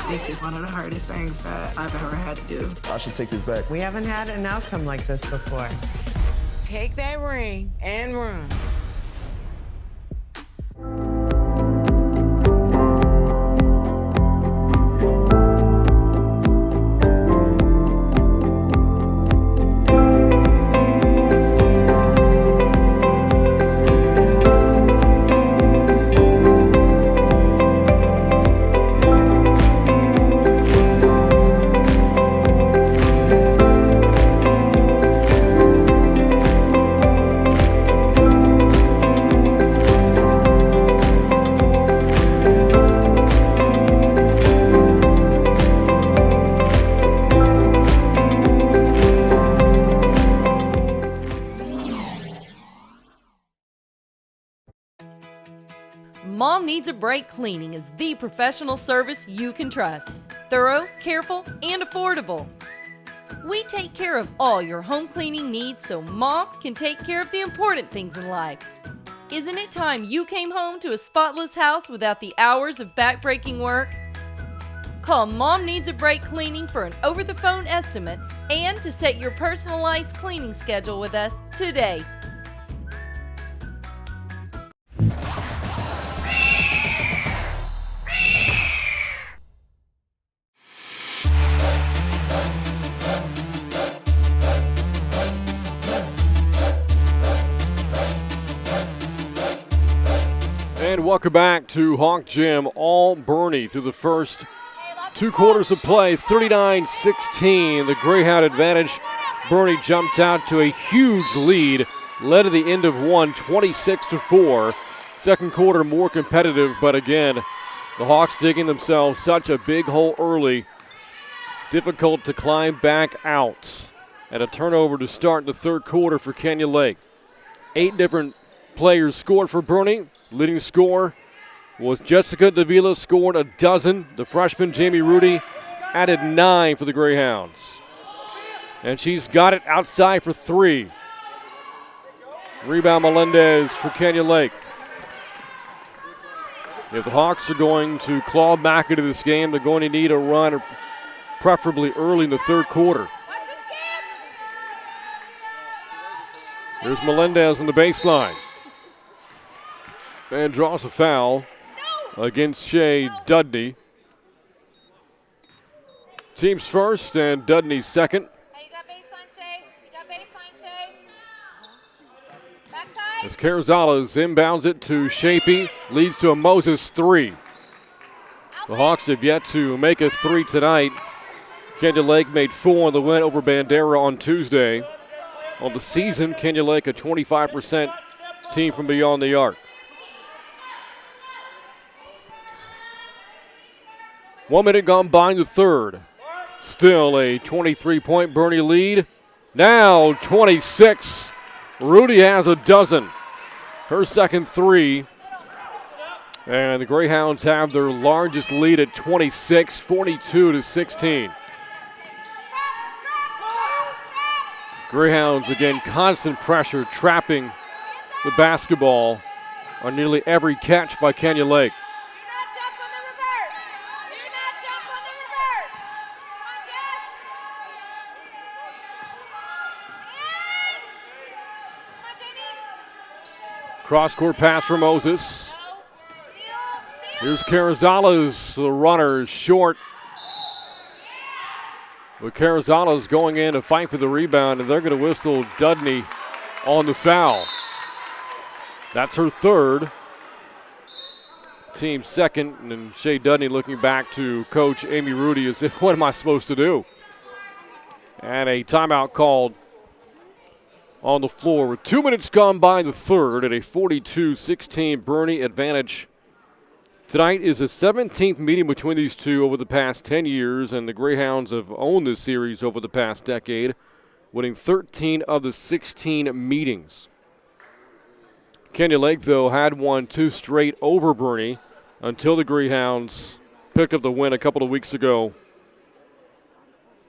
[SPEAKER 11] This is one of the hardest things that I've ever had to do.
[SPEAKER 3] I should take this back.
[SPEAKER 11] We haven't had an outcome like this before. Take that ring and run.
[SPEAKER 2] Mom Needs a Break Cleaning is the professional service you can trust. Thorough, careful, and affordable. We take care of all your home cleaning needs so Mom can take care of the important things in life. Isn't it time you came home to a spotless house without the hours of back-breaking work? Call Mom Needs a Break Cleaning for an over-the-phone estimate and to set your personalized cleaning schedule with us today.
[SPEAKER 1] And welcome back to Hawk Gym. All Boerne through the first 2 quarters of play, 39-16. The Greyhound advantage. Boerne jumped out to a huge lead, led to the end of one, 26-4. Second quarter more competitive, but again, the Hawks digging themselves such a big hole early. Difficult to climb back out. And a turnover to start the third quarter for Canyon Lake. 8 different players scored for Boerne. Leading scorer was Jessica Davila, scored a dozen. The freshman Jamie Rudy added 9 for the Greyhounds. And she's got it outside for 3. Rebound Melendez for Canyon Lake. If the Hawks are going to claw back into this game, they're going to need a run, preferably early in the third quarter. Here's Melendez on the baseline. And draws a foul against Shea Dudney. Team's first and Dudney's second.
[SPEAKER 4] Hey, you got baseline, Shay. You got baseline, Shay. Backside.
[SPEAKER 1] As Carrizales inbounds it to Shapey, leads to a Moses three. The Hawks have yet to make a three tonight. Canyon Lake made 4 on the win over Bandera on Tuesday. On the season, Canyon Lake a 25% team from beyond the arc. 1 minute gone by in the third. Still a 23-point Boerne lead. Now 26. Rudy has a dozen. Her second three. And the Greyhounds have their largest lead at 26, 42-16. Greyhounds, again, constant pressure, trapping the basketball on nearly every catch by Canyon Lake. Cross-court pass for Moses. Here's Carrizales, the runner, short. But Carrizales going in to fight for the rebound, and they're going to whistle Dudney on the foul. That's her third. Team second, and Shea Dudney looking back to Coach Amy Rudy as if, what am I supposed to do? And a timeout called on the floor with 2 minutes gone by in the third at a 42-16 Boerne advantage. Tonight is the 17th meeting between these two over the past 10 years, and the Greyhounds have owned this series over the past decade, winning 13 of the 16 meetings. Canyon Lake, though, had won 2 straight over Boerne until the Greyhounds picked up the win a couple of weeks ago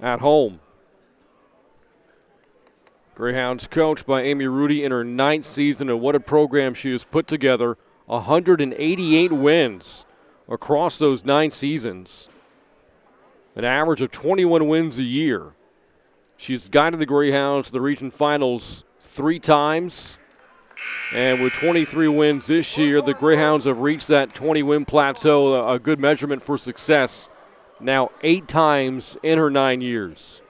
[SPEAKER 1] at home. Greyhounds coached by Amy Rudy in her 9th season, and what a program she has put together. 188 wins across those 9 seasons. An average of 21 wins a year. She's guided the Greyhounds to the region finals 3 times. And with 23 wins this year, the Greyhounds have reached that 20-win plateau, a good measurement for success, now 8 times in her 9 years.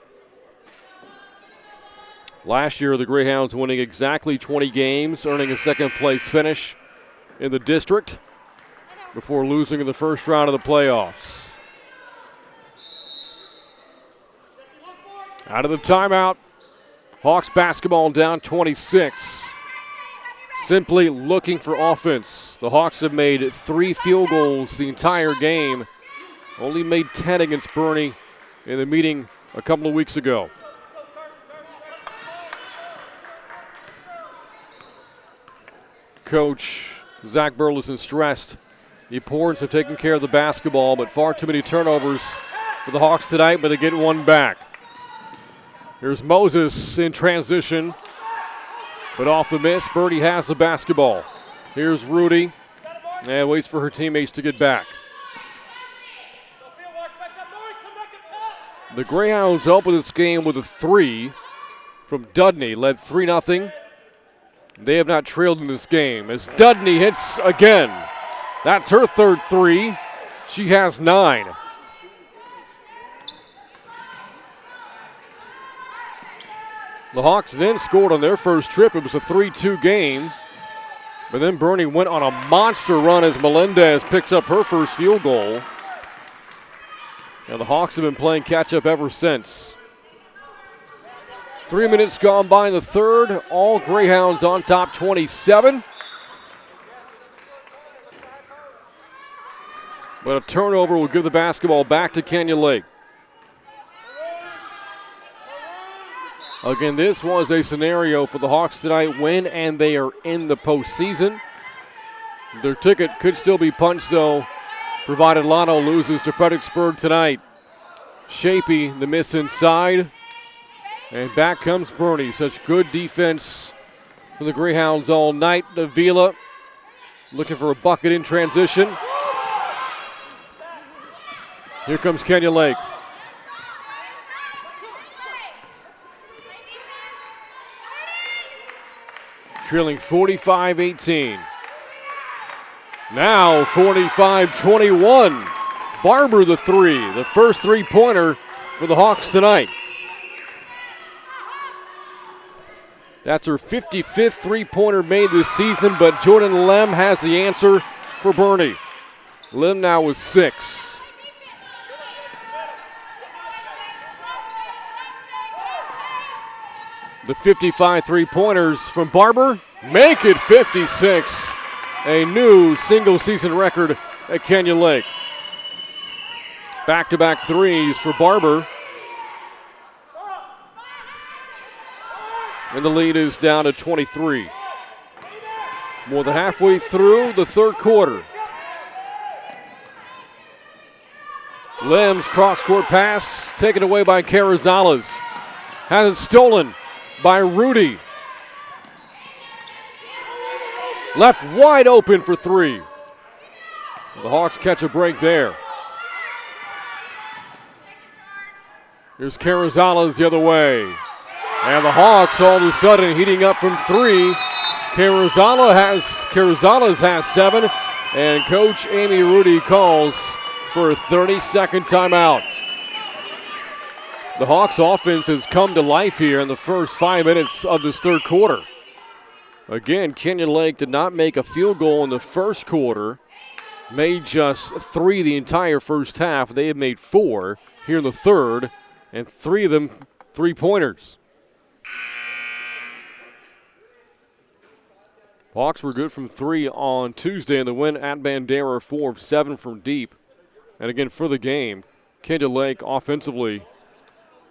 [SPEAKER 1] Last year, the Greyhounds winning exactly 20 games, earning a second-place finish in the district before losing in the first round of the playoffs. Out of the timeout, Hawks basketball down 26. Simply looking for offense. The Hawks have made 3 field goals the entire game. Only made 10 against Boerne in the meeting a couple of weeks ago. Coach Zach Burleson stressed the importance of taking care of the basketball, but far too many turnovers for the Hawks tonight, but they get one back. Here's Moses in transition, but off the miss, Birdie has the basketball. Here's Rudy, and waits for her teammates to get back. The Greyhounds open this game with a 3 from Dudney, led 3-0. They have not trailed in this game as Dudney hits again. That's her third 3. She has 9. The Hawks then scored on their first trip. It was a 3-2 game. But then Boerne went on a monster run as Melendez picks up her first field goal. And the Hawks have been playing catch-up ever since. 3 minutes gone by in the third. All Greyhounds on top, 27. But a turnover will give the basketball back to Canyon Lake. Again, this was a scenario for the Hawks tonight, win, and they are in the postseason. Their ticket could still be punched, though, provided Lano loses to Fredericksburg tonight. Shapey, the miss inside. And back comes Boerne. Such good defense for the Greyhounds all night. Davila looking for a bucket in transition. Here comes Kenya Lake. Trailing 45-18. Now 45-21. Barber the three, the first three-pointer for the Hawks tonight. That's her 55th three-pointer made this season, but Jordan Lem has the answer for Boerne. Lem now with 6. The 55 three-pointers from Barber make it 56. A new single-season record at Kenya Lake. Back-to-back threes for Barber. And the lead is down to 23. More than halfway through the third quarter. Lem's cross-court pass taken away by Carrizales. Has it stolen by Rudy. Left wide open for three. The Hawks catch a break there. Here's Carrizales the other way. And the Hawks all of a sudden heating up from three. Carrizales has 7. And Coach Amy Rudy calls for a 30-second timeout. The Hawks offense has come to life here in the first 5 minutes of this third quarter. Again, Kenya Lake did not make a field goal in the first quarter. Made just 3 the entire first half. They have made 4 here in the third, and 3 of them three-pointers. Hawks were good from 3 on Tuesday in the win at Bandera, 4 of 7 from deep. And again, for the game, Kenya Lake offensively,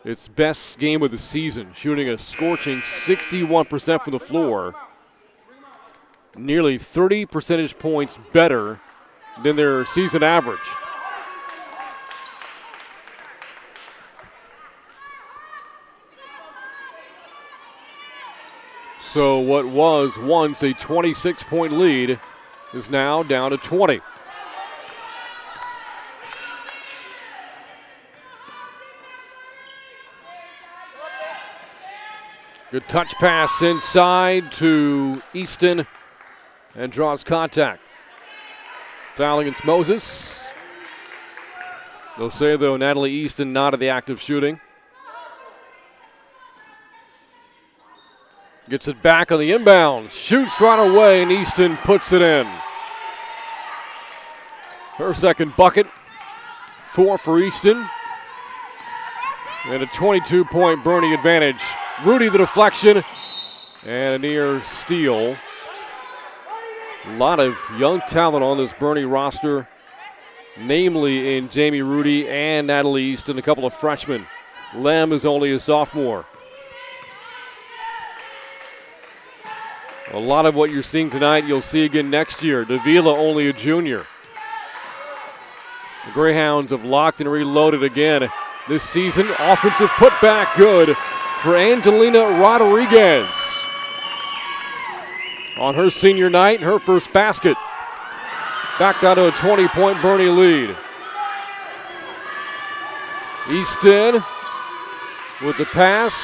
[SPEAKER 1] its best game of the season, shooting a scorching 61% from the floor. Nearly 30 percentage points better than their season average. So what was once a 26-point lead is now down to 20. Good touch pass inside to Easton and draws contact. Foul against Moses. They'll say, though, Natalie Easton not at the act of shooting. Gets it back on the inbound. Shoots right away, and Easton puts it in. Her second bucket. 4 for Easton. And a 22-point Boerne advantage. Rudy the deflection. And a near steal. A lot of young talent on this Boerne roster, namely in Jamie Rudy and Natalie Easton, a couple of freshmen. Lem is only a sophomore. A lot of what you're seeing tonight, you'll see again next year. Davila only a junior. The Greyhounds have locked and reloaded again this season. Offensive putback good for Angelina Rodriguez. On her senior night, her first basket. Back down to a 20-point Boerne lead. Easton with the pass.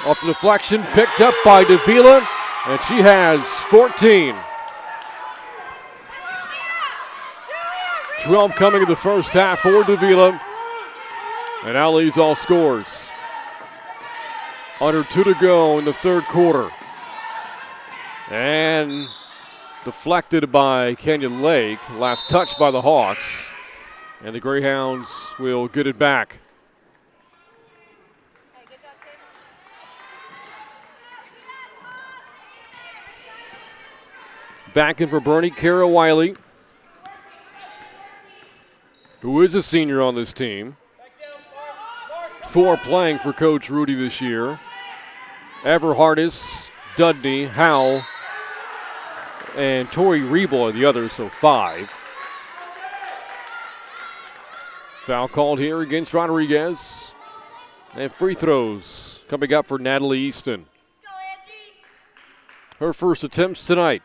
[SPEAKER 1] Off the deflection, picked up by Davila. And she has 14. 12 coming in the first half for Davila. And now leads all scores. Under 2 to go in the third quarter. And deflected by Kenya Lake. Last touch by the Hawks. And the Greyhounds will get it back. Back in for Boerne, Kara Wiley, who is a senior on this team. 4 playing for Coach Rudy this year. Everhardis, Dudney, Howell, and Tori Riebel are the others, so 5. Foul called here against Rodriguez. And free throws coming up for Natalie Easton. Her first attempts tonight.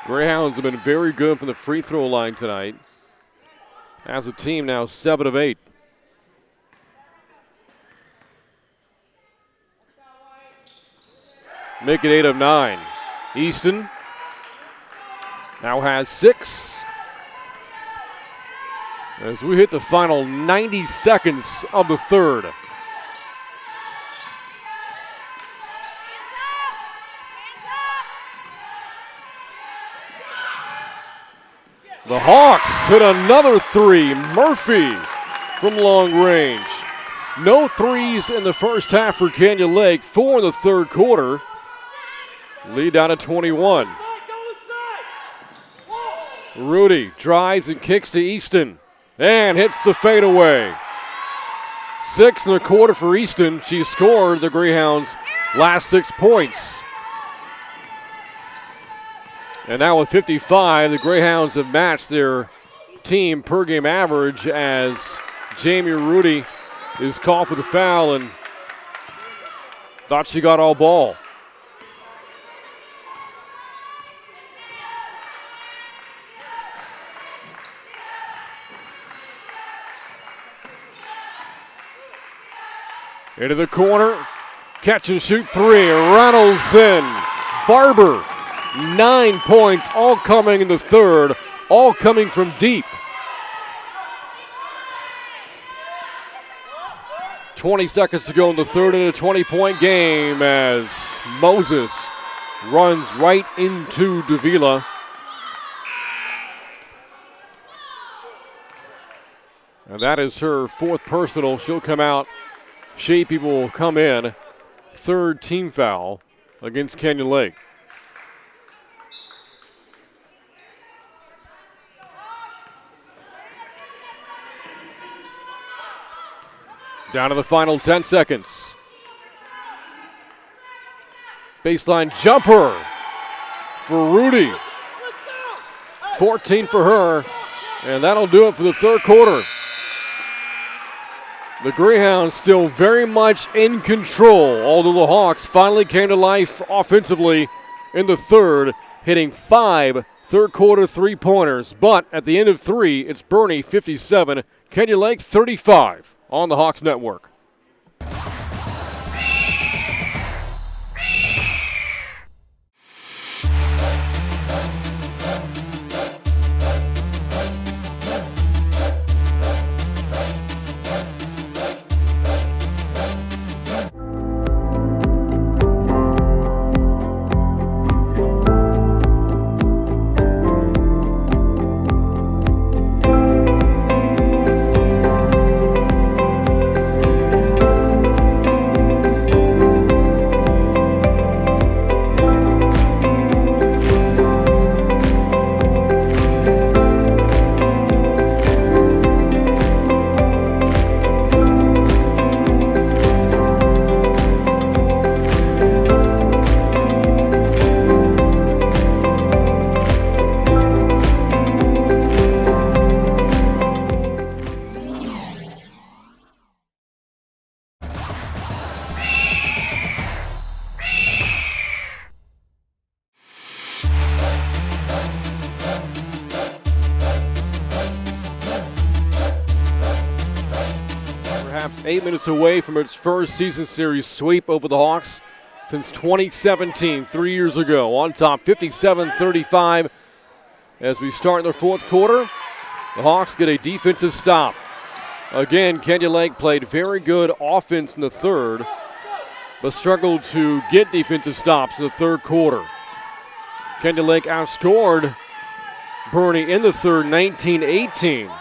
[SPEAKER 1] Greyhounds have been very good from the free throw line tonight. As a team now 7 of 8. Make it 8 of 9. Easton now has 6. As we hit the final 90 seconds of the third. The Hawks hit another 3. Murphy from long range. No threes in the first half for Canyon Lake. 4 in the third quarter. Lead down to 21. Rudy drives and kicks to Easton and hits the fadeaway. 6 in the quarter for Easton. She scored the Greyhounds' last 6 points. And now with 55, the Greyhounds have matched their team per game average as Jamie Rudy is called for the foul and thought she got all ball. Into the corner, catch and shoot 3, Reynolds in. Barber, 9 points, all coming in the third, all coming from deep. 20 seconds to go in the third in a 20-point game as Moses runs right into Davila. And that is her 4th personal. She'll come out. Shapey will come in. 3rd team foul against Canyon Lake. Down to the final 10 seconds. Baseline jumper for Rudy. 14 for her, and that'll do it for the third quarter. The Greyhounds still very much in control, although the Hawks finally came to life offensively in the third, hitting 5 third-quarter three-pointers. But at the end of 3, it's Boerne 57, Canyon Lake 35 on the Hawks Network. Perhaps 8 minutes away from its first season series sweep over the Hawks since 2017, 3 years ago. On top, 57-35 as we start in the fourth quarter. The Hawks get a defensive stop. Again, Canyon Lake played very good offense in the third, but struggled to get defensive stops in the third quarter. Canyon Lake outscored Boerne in the third, 19-18.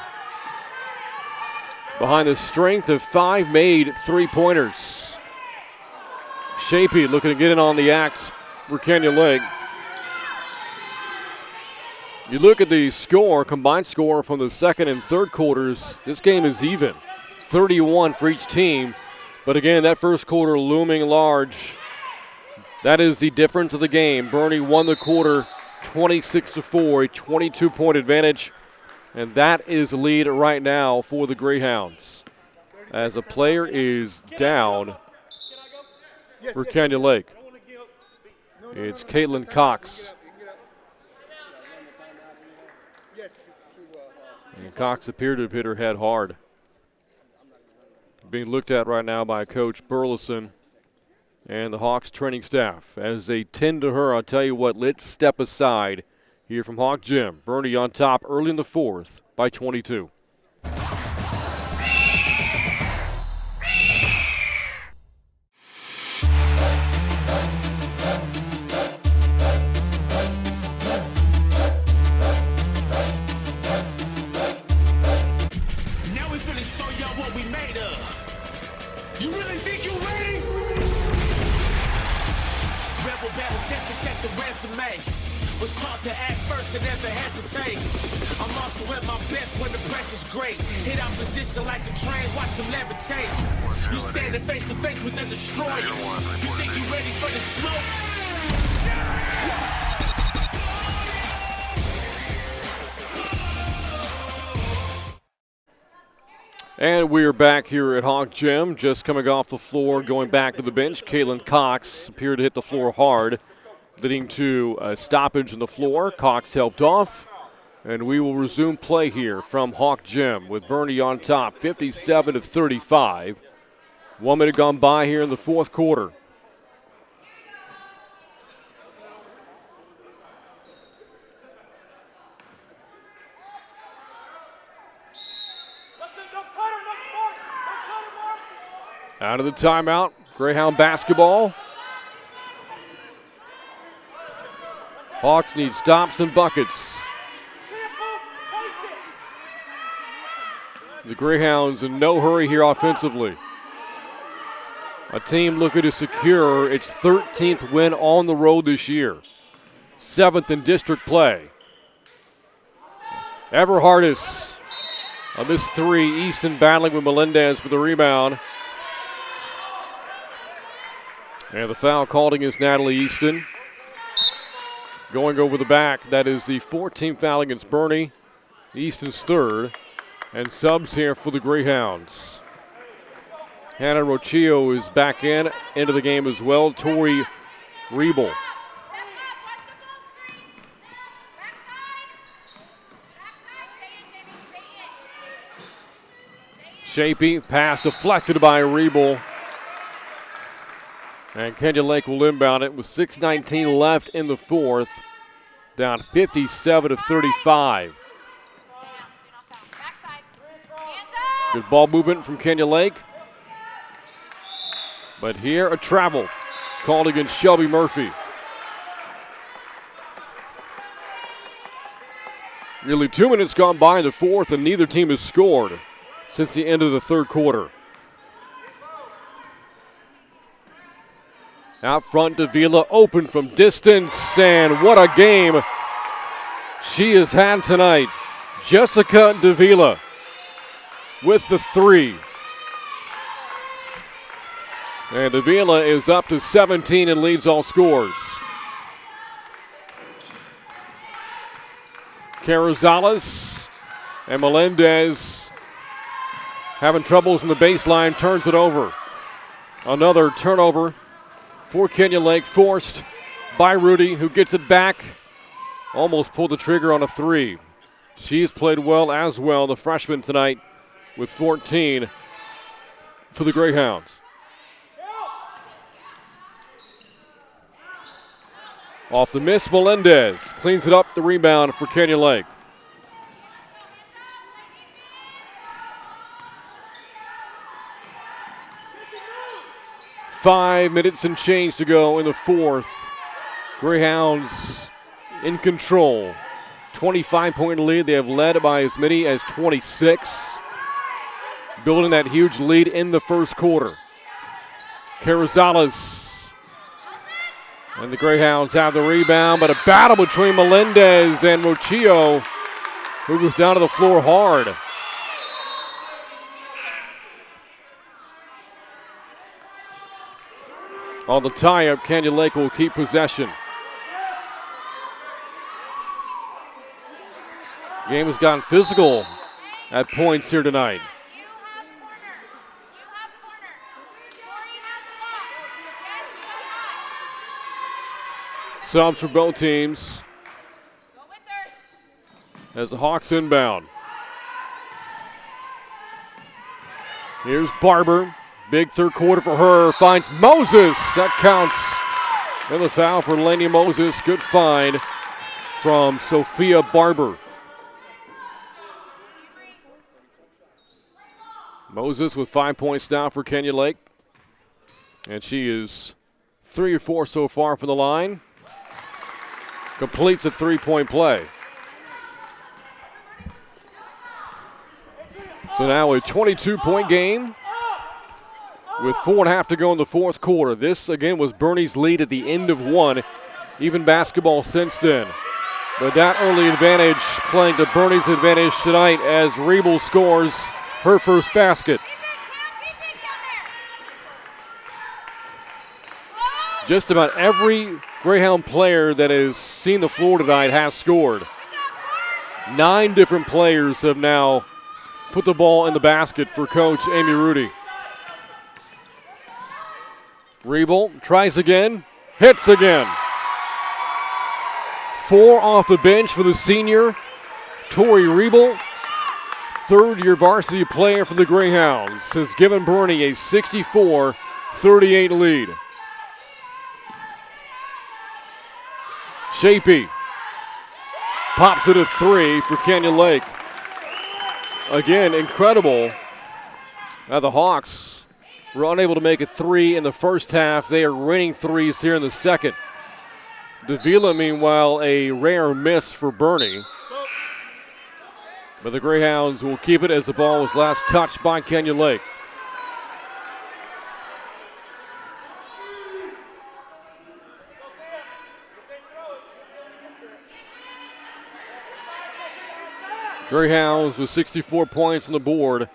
[SPEAKER 1] Behind the strength of 5 made three-pointers. Shapey looking to get in on the act for Canyon Lake. You look at the score, combined score from the second and third quarters, this game is even. 31 for each team. But again, that first quarter looming large. That is the difference of the game. Boerne won the quarter 26-4, a 22-point advantage. And that is the lead right now for the Greyhounds. As a player is down for Canyon Lake. It's Caitlin Cox. And Cox appeared to have hit her head hard. Being looked at right now by Coach Burleson and the Hawks training staff. As they tend to her, I'll tell you what, let's step aside here from Hawk Gym. Boerne on top early in the fourth by 22.
[SPEAKER 12] You really think you're ready? Rebel battle test to check the resume. Was taught to act first and never hesitate. I'm also at my best when the pressure's great. Hit opposition like a train, watch them levitate. You standing face to face with a destroyer. You think you ready for the smoke?
[SPEAKER 1] And we are back here at Hawk Gym, just coming off the floor, going back to the bench. Caitlin Cox appeared to hit the floor hard, leading to a stoppage on the floor. Cox helped off, and we will resume play here from Hawk Gym with Boerne on top, 57-35. 1 minute gone by here in the fourth quarter. Out of the timeout, Greyhound basketball. Hawks need stops and buckets. The Greyhounds in no hurry here offensively. A team looking to secure its 13th win on the road this year. 7th in district play. Everhardis on this three. Easton battling with Melendez for the rebound. And the foul called against Natalie Easton. Going over the back, that is the 14th foul against Boerne. Easton's third. And subs here for the Greyhounds. Hannah Rochillo is back into the game as well. Tori Riebel. Shapey, pass deflected by Riebel. And Kenya Lake will inbound it with 6:19 left in the fourth. Down 57-35. Good ball movement from Kenya Lake. But here a travel called against Shelby Murphy. Nearly 2 minutes gone by in the fourth, and neither team has scored since the end of the third quarter. Out front, Davila open from distance, and what a game she has had tonight. Jessica Davila with the three. And Davila is up to 17 and leads all scores. Carrizales and Melendez having troubles in the baseline, turns it over. Another turnover for Kenya Lake, forced by Rudy, who gets it back. Almost pulled the trigger on a three. She's played well as well, the freshman tonight, with 14 for the Greyhounds. Off the miss, Melendez cleans it up, the rebound for Kenya Lake. Five minutes and change to go in the fourth. Greyhounds in control. 25-point lead. They have led by as many as 26. Building that huge lead in the first quarter. Carrizales. And the Greyhounds have the rebound, but a battle between Melendez and Rochillo, who goes down to the floor hard. On the tie-up, Kenya Lake will keep possession. Game has gotten physical at points here tonight. Subs for both teams. as the Hawks inbound. Here's Barber. Big third quarter for her. Finds Moses. That counts. And the foul for Laney Moses. Good find from Sophia Barber. Moses with 5 points now for Kenya Lake. And she is 3 or 4 so far from the line. Completes a three-point play. So now a 22-point game with 4.5 to go in the fourth quarter. This, again, was Boerne's lead at the end of one. Even basketball since then. But that early advantage playing to Boerne's advantage tonight as Riebel scores her first basket. Just about every Greyhound player that has seen the floor tonight has scored. 9 different players have now put the ball in the basket for Coach Amy Rudy. Riebel tries again, hits again. 4 off the bench for the senior, Tori Riebel, third-year varsity player for the Greyhounds, has given Boerne a 64-38 lead. Shapey pops it at 3 for Kenya Lake. Again, incredible. Now the Hawks were unable to make it 3 in the first half. They are raining threes here in the second. Davila, meanwhile, a rare miss for Boerne. But the Greyhounds will keep it as the ball was last touched by Kenya Lake. Greyhounds with 64 points on the board,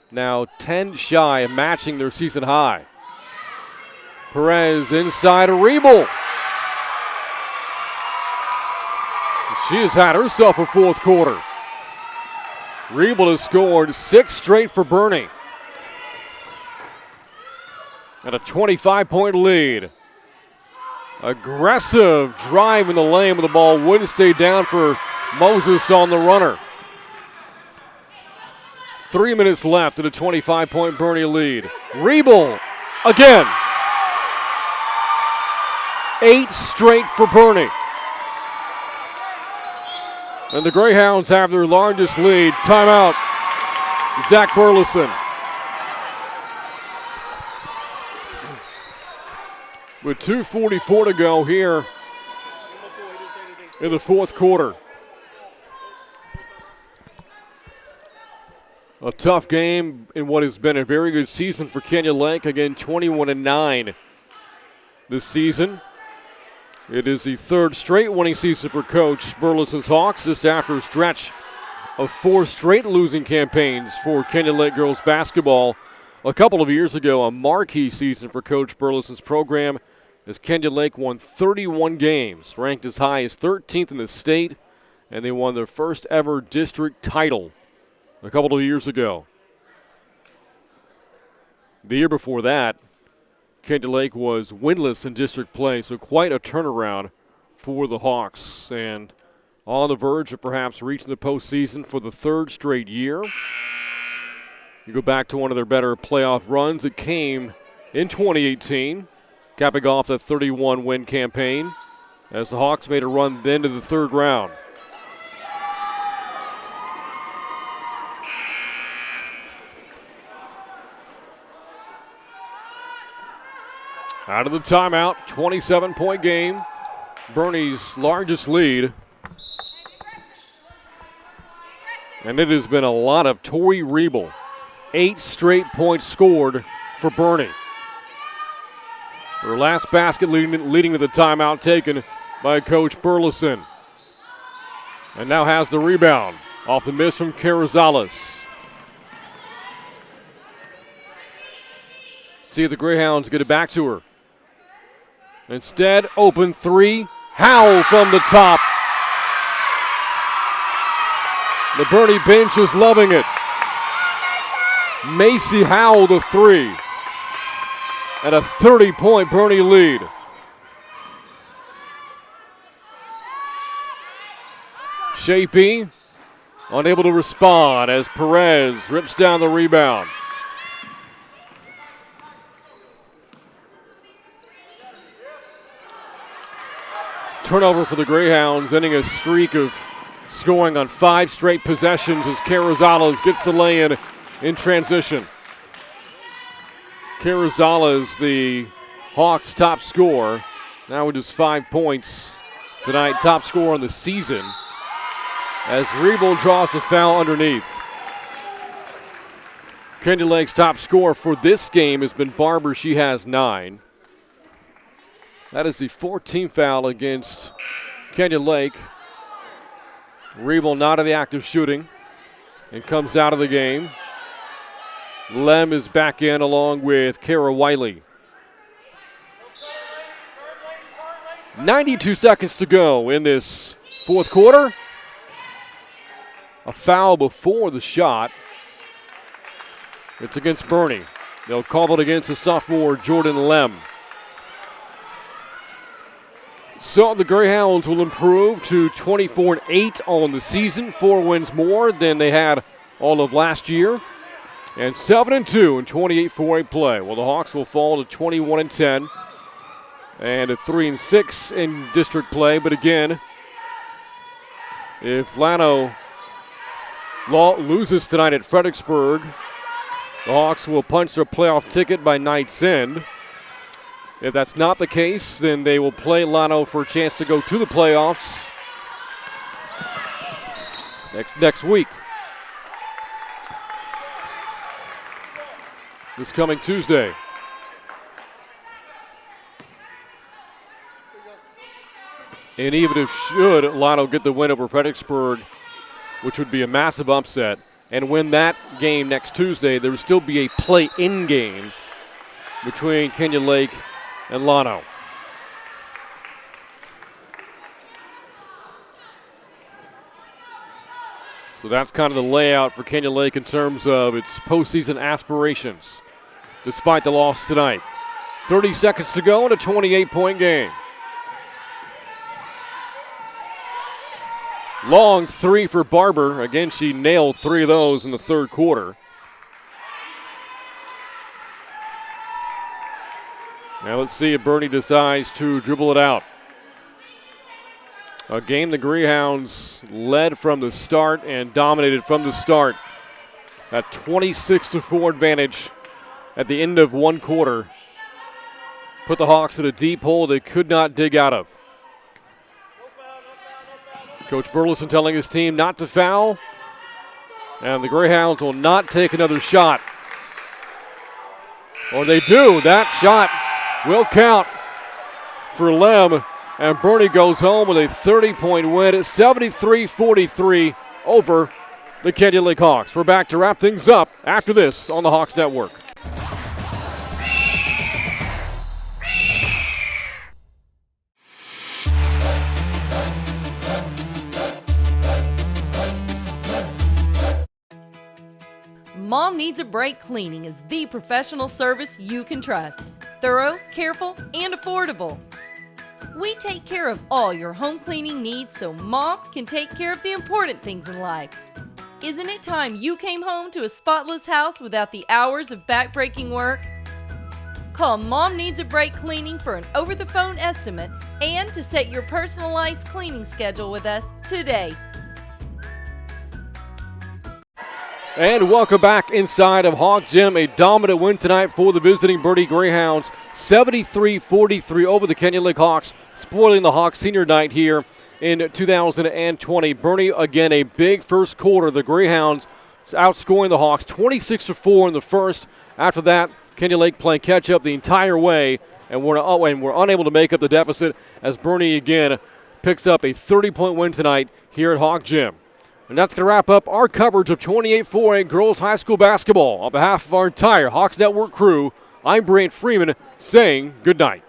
[SPEAKER 1] now 10 shy of matching their season high. Perez inside of Riebel. She has had herself a fourth quarter. Riebel has scored 6 straight for Boerne. And a 25-point lead. Aggressive drive in the lane, but the ball wouldn't stay down for Moses on the runner. 3 minutes left at a 25-point Boerne lead. Riebel again. 8 straight for Boerne. And the Greyhounds have their largest lead. Timeout, Zach Burleson. With 2:44 to go here in the fourth quarter. A tough game in what has been a very good season for Kenya Lake. Again, 21-9 this season. It is the third straight winning season for Coach Burleson's Hawks. This after a stretch of 4 straight losing campaigns for Kenya Lake girls basketball. A couple of years ago, a marquee season for Coach Burleson's program as Kenya Lake won 31 games, ranked as high as 13th in the state, and they won their first ever district title a couple of years ago. The year before that, Kenya Lake was winless in district play, so quite a turnaround for the Hawks. And on the verge of perhaps reaching the postseason for the 3rd straight year. You go back to one of their better playoff runs. It came in 2018, capping off that 31-win campaign as the Hawks made a run then to the 3rd round. Out of the timeout, 27-point game. Boerne's largest lead. And it has been a lot of Tori Riebel. 8 straight points scored for Boerne. Her last basket leading to the timeout taken by Coach Burleson. And now has the rebound off the miss from Carrizales. See if the Greyhounds get it back to her. Instead, open 3. Howell from the top. The Boerne bench is loving it. Macy Howell the 3. And a 30-point Boerne lead. Shapey unable to respond as Perez rips down the rebound. Turnover for the Greyhounds, ending a streak of scoring on 5 straight possessions as Carrizales gets the lay-in transition. Carrizales, the Hawks' top scorer, now with just 5 points tonight, top scorer on the season, as Rebel draws a foul underneath. Candy Lake's top scorer for this game has been Barber. She has 9. That is the 14th foul against Candy Lake. Rebel not in the act of shooting and comes out of the game. Lem is back in along with Kara Wiley. 92 seconds to go in this fourth quarter. A foul before the shot. It's against Boerne. They'll call it against the sophomore Jordan Lem. So the Greyhounds will improve to 24-8 on the season, 4 wins more than they had all of last year, and 7-2 in 28-4A play. Well, the Hawks will fall to 21-10 and a 3-6 in district play. But again, if Llano loses tonight at Fredericksburg, the Hawks will punch their playoff ticket by night's end. If that's not the case, then they will play Llano for a chance to go to the playoffs next week. This coming Tuesday. And even if should Llano get the win over Fredericksburg, which would be a massive upset, and win that game next Tuesday, there would still be a play-in game between Kenyon Lake and Llano. So that's kind of the layout for Kenyon Lake in terms of its postseason aspirations, despite the loss tonight. 30 seconds to go in a 28-point game. Long 3 for Barber. Again, she nailed 3 of those in the third quarter. Now let's see if Boerne decides to dribble it out. A game the Greyhounds led from the start and dominated from the start. That 26-4 advantage at the end of one quarter put the Hawks in a deep hole they could not dig out of. Coach Burleson telling his team not to foul, and the Greyhounds will not take another shot. Or they do. That shot will count for Lem, and Boerne goes home with a 30-point win at 73-43 over the Canyon Lake Hawks. We're back to wrap things up after this on the Hawks Network.
[SPEAKER 2] Mom Needs a Break Cleaning is the professional service you can trust. Thorough, careful, and affordable. We take care of all your home cleaning needs so Mom can take care of the important things in life. Isn't it time you came home to a spotless house without the hours of backbreaking work? Call Mom Needs a Break Cleaning for an over-the-phone estimate and to set your personalized cleaning schedule with us today.
[SPEAKER 1] And welcome back inside of Hawk Gym. A dominant win tonight for the visiting Boerne Greyhounds. 73-43 over the Canyon Lake Hawks, spoiling the Hawks senior night here in 2020. Boerne, again, a big first quarter. The Greyhounds outscoring the Hawks 26-4 in the first. After that, Canyon Lake playing catch-up the entire way, and we're unable to make up the deficit as Boerne again picks up a 30-point win tonight here at Hawk Gym. And that's going to wrap up our coverage of 28-4A girls high school basketball. On behalf of our entire Hawks Network crew, I'm Brant Freeman saying good night.